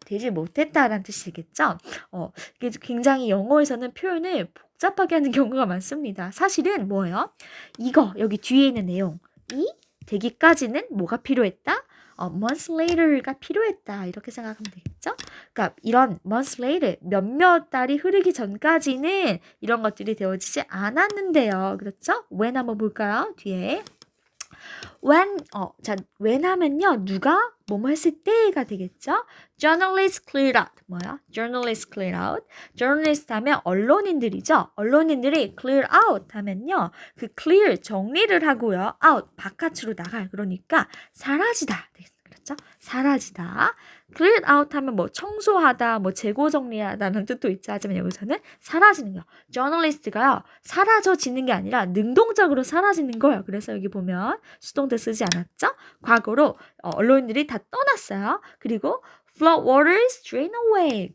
되지 못했다라는 뜻이겠죠. 이게 굉장히 영어에서는 표현을 복잡하게 하는 경우가 많습니다. 사실은 뭐예요? 이거 여기 뒤에 있는 내용 이 되기까지는 뭐가 필요했다? months later가 필요했다. 이렇게 생각하면 되겠죠? 그러니까 이런 months later 몇몇 달이 흐르기 전까지는 이런 것들이 되어지지 않았는데요. 그렇죠? when 한번 볼까요? 뒤에 when 하면요. 누가 뭐뭐 했을 때가 되겠죠? journalists cleared out. 뭐야? journalists cleared out. journalist 하면 언론인들이죠. 언론인들이 clear out 하면요. 그 clear 정리를 하고요. out 바깥으로 나가요. 그러니까 사라지다. 그렇죠? 사라지다. clear out 하면 뭐 청소하다, 뭐 재고 정리하다는 뜻도 있죠. 하지만 여기서는 사라지는 거. journalist가요. 사라져지는 게 아니라 능동적으로 사라지는 거예요. 그래서 여기 보면 수동태 쓰지 않았죠? 과거로 언론인들이 다 떠났어요. 그리고 flood waters drain away.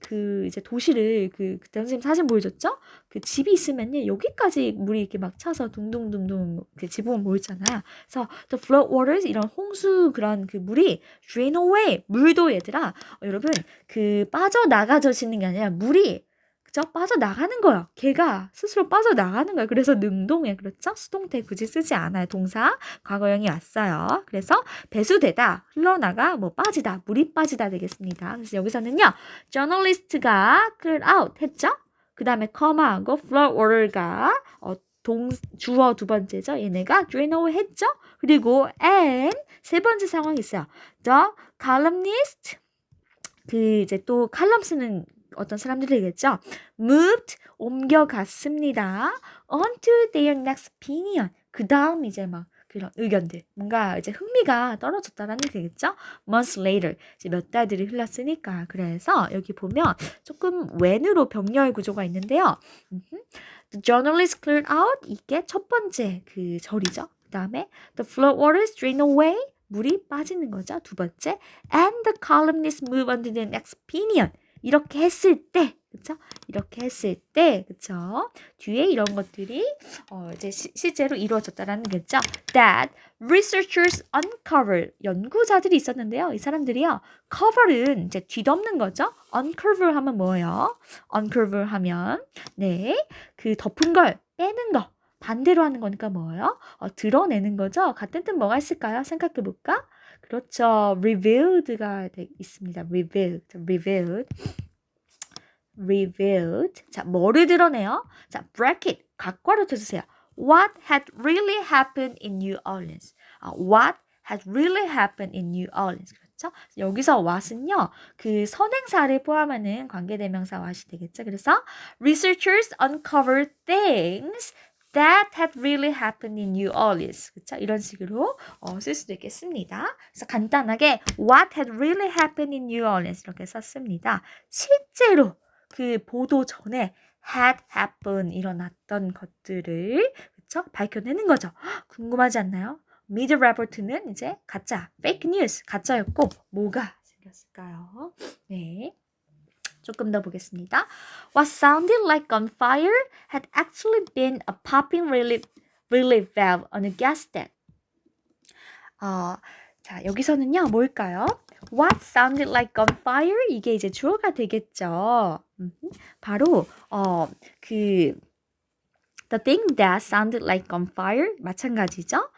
이제 도시를 그때 선생님 사진 보여줬죠? 그 집이 있으면요. 여기까지 물이 이렇게 막 차서 둥둥둥둥 그 지붕은 모였잖아요. 그래서 the flood waters 이런 홍수 그런 그 물이 drain away. 물도 얘들아 여러분 빠져나가져지는 게 아니라 물이 그죠? 빠져나가는 거예요. 걔가 스스로 빠져나가는 거예요. 그래서 능동해. 그렇죠? 수동태 굳이 쓰지 않아요. 동사 과거형이 왔어요. 그래서 배수되다, 흘러나가, 빠지다, 물이 빠지다 되겠습니다. 그래서 여기서는요. journalist가 clear out 했죠? 그 다음에 comma하고 flood water가 주어 두 번째죠. 얘네가 drain away 했죠? 그리고 and 세 번째 상황이 있어요. The columnist 이제 또 칼럼 쓰는 어떤 사람들이겠죠. moved 옮겨갔습니다. on to their next opinion. 그 다음 이제 막 그런 의견들 뭔가 이제 흥미가 떨어졌다라는 얘기겠죠. months later 이제 몇 달들이 흘렀으니까 그래서 여기 보면 조금 when으로 병렬 구조가 있는데요. The journalist cleared out 이게 첫 번째 그 절이죠. 그 다음에 the flood waters drain away 물이 빠지는 거죠. 두 번째 and the columnists move on to the next opinion 이렇게 했을 때 그쵸? 이렇게 했을 때, 그쵸? 뒤에 이런 것들이 이제 실제로 이루어졌다라는 거죠. That researchers uncover 연구자들이 있었는데요. 이 사람들이요. cover은 이제 뒤덮는 거죠. uncover 하면 뭐예요? uncover 하면 네, 그 덮은 걸 빼는 거. 반대로 하는 거니까 뭐예요? 드러내는 거죠. 같은 뜻 뭐가 있을까요? 생각해 볼까? 그렇죠. revealed가 있습니다. revealed. revealed. 자, 뭐를 드러내요? 자, bracket, 괄호로 쳐주세요. What had really happened in New Orleans? What had really happened in New Orleans? 그렇죠? 여기서 what은요, 그 선행사를 포함하는 관계대명사 what이 되겠죠? 그래서 researchers uncovered things that had really happened in New Orleans. 그렇죠? 이런 식으로 쓸 수도 있겠습니다. 그래서 간단하게 what had really happened in New Orleans 이렇게 썼습니다. 실제로 그 보도 전에 had happened 일어났던 것들을 그쵸? 밝혀내는 거죠. 궁금하지 않나요? 미드 레포트는 이제 가짜, fake news, 가짜였고 뭐가 생겼을까요? 네. 조금 더 보겠습니다. What sounded like gunfire had actually been a popping relief valve on a gas tank. 자, 여기서는요, 뭘까요? What sounded like gunfire? 이게 이제 주어가 되겠죠. 바로, 그, the thing that sounded like gunfire? 마찬가지죠.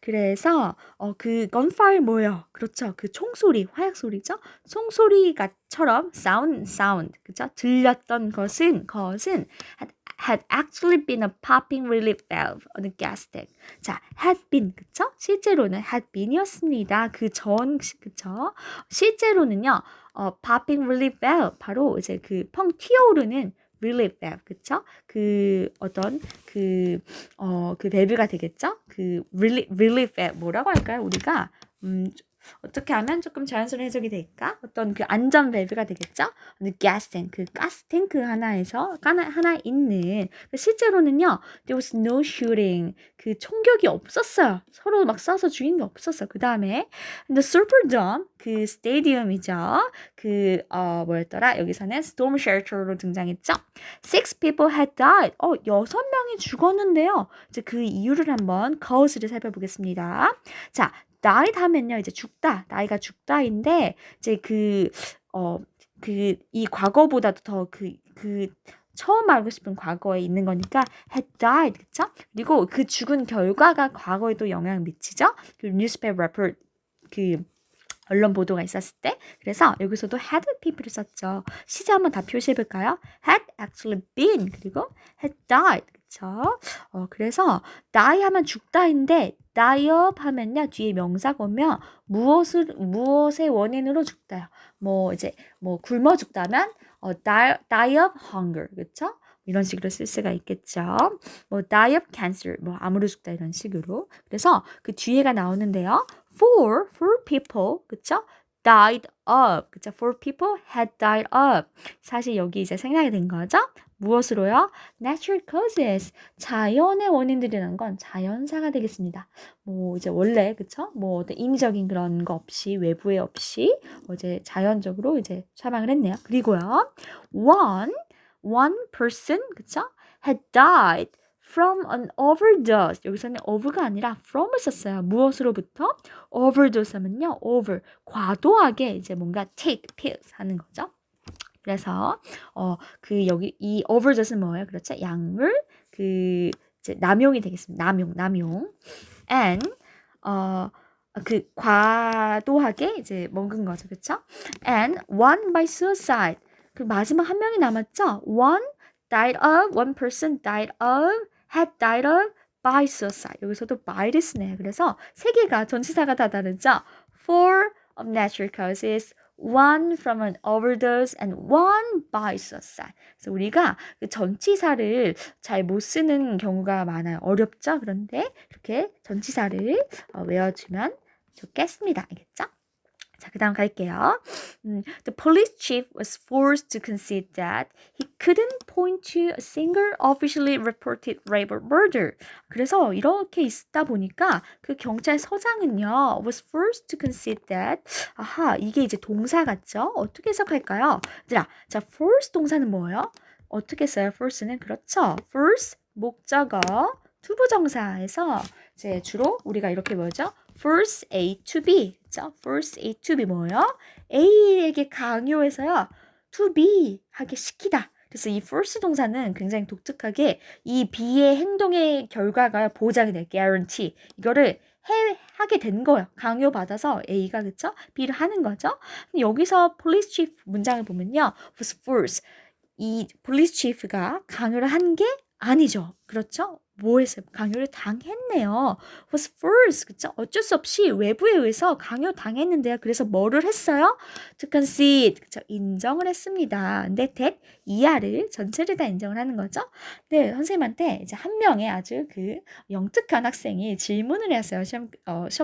그래서, 그 gunfire 뭐예요? 그렇죠. 그 총소리, 화약소리죠. 총소리가처럼 sound, 그죠? 들렸던 것은 had actually been a popping relief valve on a gas tank. 자, had been, 그쵸? 실제로는 had been이었습니다. 그 전, 그쵸? 실제로는요, popping relief valve, 바로 이제 그 펑 튀어오르는 relief valve, 그쵸? 그 어떤 그 밸브가 되겠죠? 그 relief valve, 뭐라고 할까요? 우리가, 어떻게 하면 조금 자연스러운 해석이 될까? 어떤 그 안전 밸브가 되겠죠? 가스 탱크, 그 가스 탱크 하나에서 하나 있는 실제로는요, there was no shooting, 그 총격이 없었어요. 서로 막 쏴서 죽인 게 없었어. 그 다음에 the Superdome, 그 스테디움이죠. 그 뭐였더라? 여기서는 storm shelter로 등장했죠. 6 people had died. 6명이 죽었는데요. 이제 그 이유를 한번 cause를 살펴보겠습니다. 자, died 하면요, 이제 죽다, 나이가 죽다인데, 이제 이 과거보다도 더 처음 알고 싶은 과거에 있는 거니까 had died, 그쵸? 그리고 그 죽은 결과가 과거에도 영향을 미치죠? 그 newspaper report, 그 언론 보도가 있었을 때. 그래서 여기서도 had people을 썼죠. 시제 한번 다 표시해 볼까요? had actually been, 그리고 had died, 그쵸? 그래서 die 하면 죽다인데 die up 하면요, 뒤에 명사가 오면 무엇의 원인으로 죽다요. 굶어 죽다면 die of hunger, 그쵸? 이런 식으로 쓸 수가 있겠죠. die of cancer, 암으로 죽다 이런 식으로. 그래서 그 뒤에가 나오는데요. four people, 그쵸? died of, 그쵸? four people had died of. 사실 여기 이제 생략이 된 거죠. 무엇으로요? natural causes, 자연의 원인들이라는 건 자연사가 되겠습니다. 이제 원래, 그쵸? 어떤 인위적인 그런 거 없이, 외부에 없이, 이제 자연적으로 이제 사망을 했네요. 그리고요, one person, 그쵸? had died from an overdose. 여기서는 over가 아니라 from을 썼어요. 무엇으로부터? overdose 하면요, over, 과도하게 이제 뭔가 take pills 하는 거죠. 그래서 여기 이 overdose는 뭐예요? 그렇죠? 약물, 이제 남용이 되겠습니다. 남용. and 과도하게 이제 먹은 거죠. 그렇죠? and one by suicide. 그 마지막 한 명이 남았죠? one person died of, had died of by suicide. 여기서도 by를 쓰네요. 그래서 세 개가 전치사가 다 다르죠? four of natural causes, one from an overdose, and one by suicide. 그래서 우리가 그 전치사를 잘 못 쓰는 경우가 많아요. 어렵죠? 그런데 이렇게 전치사를 외워주면 좋겠습니다. 알겠죠? 자, 그 다음 갈게요. The police chief was forced to concede that he couldn't point to a single officially reported rape or murder. 그래서 이렇게 있다 보니까 그 경찰서장은요, was forced to concede that. 아하, 이게 이제 동사 같죠? 어떻게 해석할까요? 얘들아, 자, force 동사는 뭐예요? 어떻게 써요? force는 그렇죠. force 목적어 투부정사에서 이제 주로 우리가 이렇게 뭐죠? force A to B. 그죠? force A to B 뭐예요? A에게 강요해서요. to B 하게 시키다. 그래서 이 force 동사는 굉장히 독특하게 이 B의 행동의 결과가 보장이 돼요. guarantee. 이거를 하게 된 거예요. 강요받아서 A가 그쵸? B를 하는 거죠. 여기서 police chief 문장을 보면요. was forced. 이 police chief가 강요를 한 게 아니죠. 그렇죠? 뭐 했어요? 강요를 당했네요. was forced. 그쵸? 어쩔 수 없이 외부에 의해서 강요 당했는데요. 그래서 뭐를 했어요? to concede. 그쵸? 인정을 했습니다. 근데 that 이하를 전체를 다 인정을 하는 거죠. 네, 선생님한테 이제 한 명의 아주 그 영특한 학생이 질문을 했어요. 시험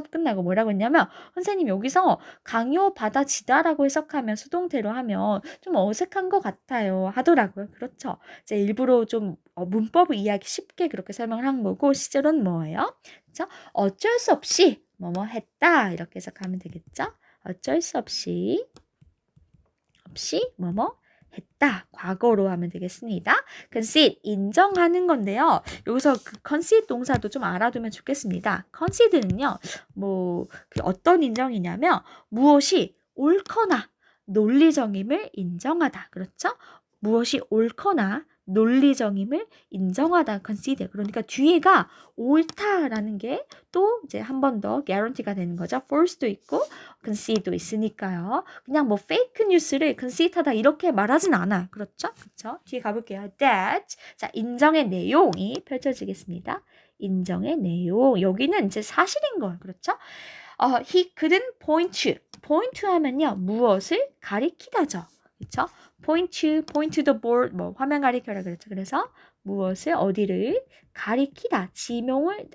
끝나고 뭐라고 했냐면, 선생님 여기서 강요받아지다라고 해석하면 수동태로 하면 좀 어색한 것 같아요. 하더라고요. 그렇죠. 이제 일부러 좀 문법을 이해하기 쉽게 그렇게 설명을 한 거고 실제로는 뭐예요? 그렇죠? 어쩔 수 없이 뭐뭐 했다 이렇게 해석하면 되겠죠? 어쩔 수 없이 뭐뭐 했다. 과거로 하면 되겠습니다. concede 인정하는 건데요. 여기서 그 concede 동사도 좀 알아두면 좋겠습니다. concede는요. 그 어떤 인정이냐면 무엇이 옳거나 논리적임을 인정하다. 그렇죠? 무엇이 옳거나 논리적임을 인정하다. concede. 그러니까 뒤에가 옳다라는 게 또 이제 한 번 더 guarantee가 되는 거죠. force도 있고 concede도 있으니까요. 그냥 뭐 fake news를 concede하다 이렇게 말하진 않아. 그렇죠? 그렇죠? 뒤에 가볼게요. that 자 인정의 내용이 펼쳐지겠습니다. 인정의 내용 여기는 이제 사실인 거예요. 그렇죠? he couldn't point to. point to 하면요. 무엇을 가리키다죠. 그렇죠? point to the board 뭐 화면 가리켜라 그랬죠. 그래서 무엇을 어디를 가리키다 지목을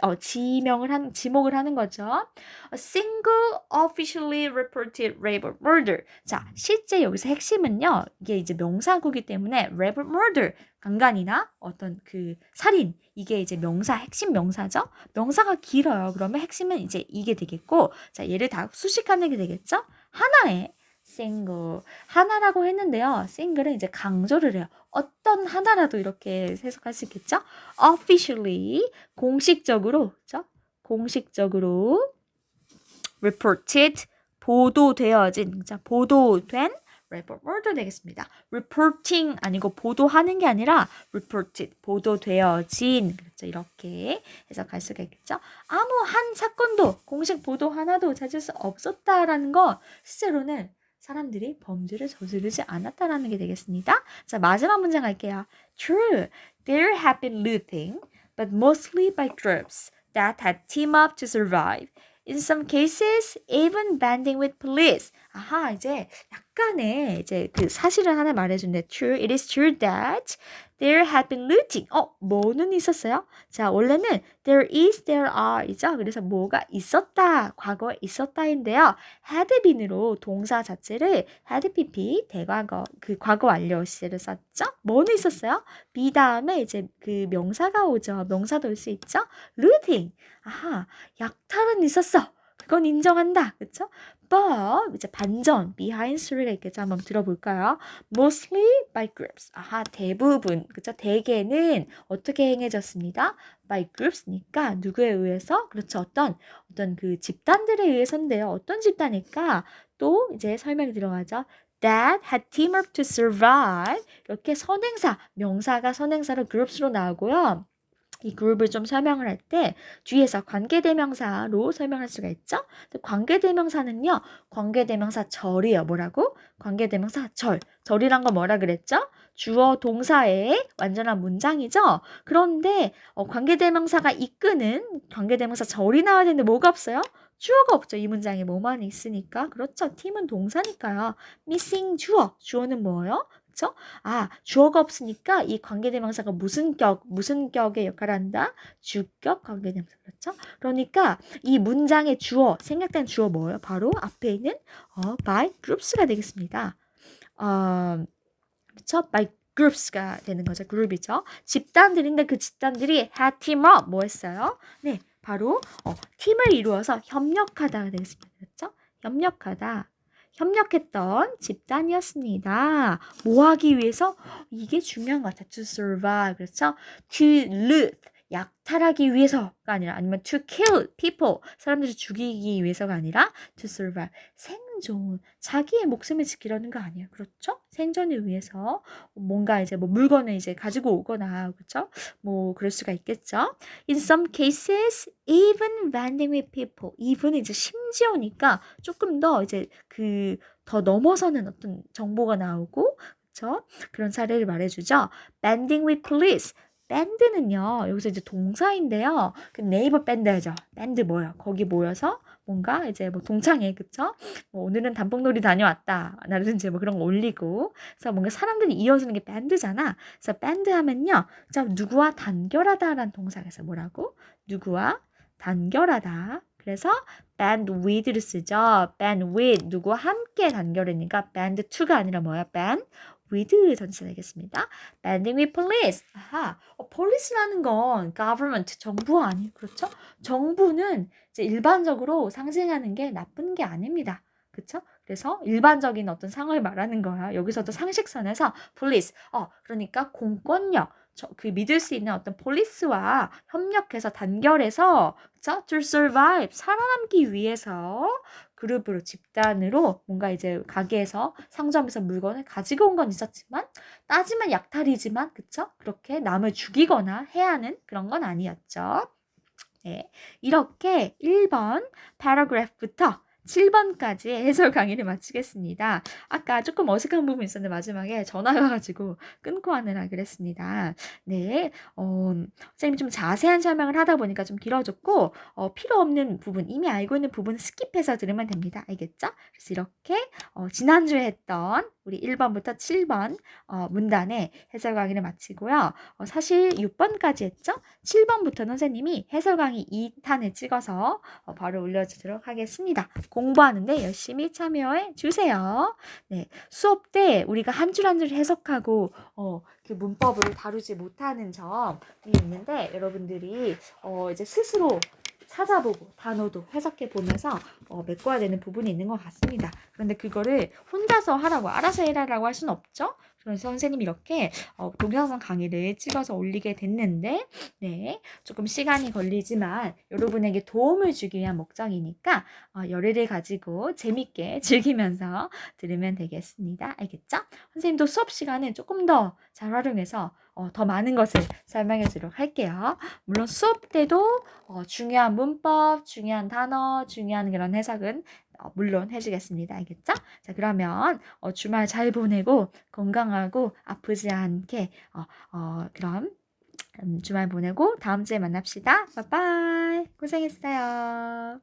하는 거죠. A single officially reported rape or murder. 자, 실제 여기서 핵심은요. 이게 이제 명사구기 때문에 rape or murder 강간이나 어떤 그 살인 이게 이제 핵심 명사죠. 명사가 길어요. 그러면 핵심은 이제 이게 되겠고 자, 얘를 다 수식하는 게 되겠죠. 하나의 single 하나라고 했는데요. single은 이제 강조를 해요. 어떤 하나라도 이렇게 해석할 수 있겠죠? officially 공식적으로 그렇죠? 공식적으로 reported 보도되어진 그렇죠? 보도된 report 되겠습니다. reporting 아니고 보도하는 게 아니라 reported 보도되어진 그렇죠? 이렇게 해석할 수가 있겠죠. 아무 한 사건도 공식 보도 하나도 찾을 수 없었다라는 거 실제로는 사람들이 범죄를 저지르지 않았다라는 게 되겠습니다. 자, 마지막 문장 갈게요. True, there have been looting, but mostly by groups that had teamed up to survive. In some cases, even banding with police. 아하, 이제 약간의 이제 그 사실을 하나 말해준대. True, it is true that there had been looting. 뭐는 있었어요? 자, 원래는 there is, there are 이죠. 그래서 뭐가 있었다, 과거에 있었다인데요. had been으로 동사 자체를 had pp 대과거 그 과거 완료 시제를 썼죠. 뭐는 있었어요? be 다음에 이제 그 명사가 오죠. 명사도 올 수 있죠. looting. 아하, 약탈은 있었어. 그건 인정한다. 그쵸? But 이제 반전, behind story가 있겠죠. 한번 들어볼까요? Mostly by groups. 아하, 대부분, 그쵸? 대개는 어떻게 행해졌습니다? By groups니까 누구에 의해서? 그렇죠. 어떤 그 집단들에 의해서인데요. 어떤 집단일까? 또 이제 설명이 들어가죠. That had teamed up to survive. 이렇게 선행사, 명사가 선행사로 groups로 나오고요. 이 그룹을 좀 설명을 할 때 뒤에서 관계대명사로 설명할 수가 있죠. 관계대명사는요. 관계대명사 절이에요. 뭐라고? 관계대명사 절. 절이란 건 뭐라 그랬죠? 주어 동사의 완전한 문장이죠. 그런데 관계대명사가 이끄는 관계대명사 절이 나와야 되는데 뭐가 없어요? 주어가 없죠. 이 문장에 뭐만 있으니까. 그렇죠. 팀은 동사니까요. missing 주어는 뭐예요? 그쵸? 주어가 없으니까 이 관계대명사가 무슨 격의 역할을 한다? 주격 관계대명사. 그렇죠? 그러니까 이 문장의 주어, 생략된 주어 뭐예요? 바로 앞에 있는 by groups가 되겠습니다. 그쵸? by groups가 되는 거죠. 그룹이죠. 집단들인데 그 집단들이 had team up 뭐 했어요? 네, 바로 팀을 이루어서 협력하다가 되겠습니다. 그렇죠? 협력했던 집단이었습니다. 뭐 하기 위해서? 이게 중요한 것 같아요. To survive. 그렇죠? To live. 약탈하기 위해서가 아니라 아니면 to kill people. 사람들을 죽이기 위해서가 아니라 to survive. 생존. 자기의 목숨을 지키려는 거 아니에요. 그렇죠? 생존을 위해서 뭔가 이제 뭐 물건을 이제 가지고 오거나 그렇죠? 뭐 그럴 수가 있겠죠. In some cases, even vending with people. even은 이제 심지어니까 조금 더 이제 더 넘어서는 어떤 정보가 나오고 그렇죠? 그런 사례를 말해주죠. Banding with police. 밴드는요, 여기서 이제 동사인데요. 그 네이버 밴드죠. 밴드 뭐야? 거기 모여서 뭔가 이제 뭐 동창회, 그쵸? 뭐 오늘은 단풍놀이 다녀왔다. 라든지 뭐 그런 거 올리고. 그래서 뭔가 사람들이 이어주는 게 밴드잖아. 그래서 밴드 하면요. 자, 누구와 단결하다라는 동사가 있어요. 뭐라고? 누구와 단결하다. 그래서 band with를 쓰죠. band with 누구와 함께 단결이니까 band to가 아니라 뭐야? band with 전치사 되겠습니다. banding with police. police라는 건 government 정부 아니에요, 그렇죠? 정부는 이제 일반적으로 상징하는 게 나쁜 게 아닙니다. 그렇죠? 그래서 일반적인 어떤 상황을 말하는 거야. 여기서도 상식선에서 police. 그러니까 공권력. 믿을 수 있는 어떤 폴리스와 협력해서 단결해서 그쵸? to survive 살아남기 위해서 그룹으로 집단으로 뭔가 이제 가게에서 상점에서 물건을 가지고 온 건 있었지만 따지면 약탈이지만 그쵸? 그렇게 남을 죽이거나 해야 하는 그런 건 아니었죠. 네, 이렇게 1번 paragraph부터 7번까지 해설 강의를 마치겠습니다. 아까 조금 어색한 부분이 있었는데 마지막에 전화가 와가지고 끊고 하느라 그랬습니다. 네, 선생님이 좀 자세한 설명을 하다 보니까 좀 길어졌고 필요 없는 부분, 이미 알고 있는 부분 스킵해서 들으면 됩니다. 알겠죠? 그래서 이렇게 지난주에 했던 우리 1번부터 7번 문단의 해설 강의를 마치고요. 사실 6번까지 했죠? 7번부터는 선생님이 해설 강의 2탄을 찍어서 바로 올려주도록 하겠습니다. 공부하는데 열심히 참여해 주세요. 네, 수업 때 우리가 한 줄 한 줄 해석하고 그 문법을 다루지 못하는 점이 있는데 여러분들이 이제 스스로 찾아보고 단어도 해석해 보면서 메꿔야 되는 부분이 있는 것 같습니다. 그런데 그거를 혼자서 하라고 알아서 해라라고 할 수는 없죠. 그래서 선생님이 이렇게 동영상 강의를 찍어서 올리게 됐는데 네, 조금 시간이 걸리지만 여러분에게 도움을 주기 위한 목적이니까 열의를 가지고 재밌게 즐기면서 들으면 되겠습니다. 알겠죠? 선생님도 수업 시간을 조금 더 잘 활용해서 더 많은 것을 설명해 주도록 할게요. 물론 수업 때도 중요한 문법, 중요한 단어, 중요한 그런 해석은 물론 해주겠습니다. 알겠죠? 자, 그러면 주말 잘 보내고 건강하고 아프지 않게 그럼 주말 보내고 다음 주에 만납시다. 빠빠이. 고생했어요.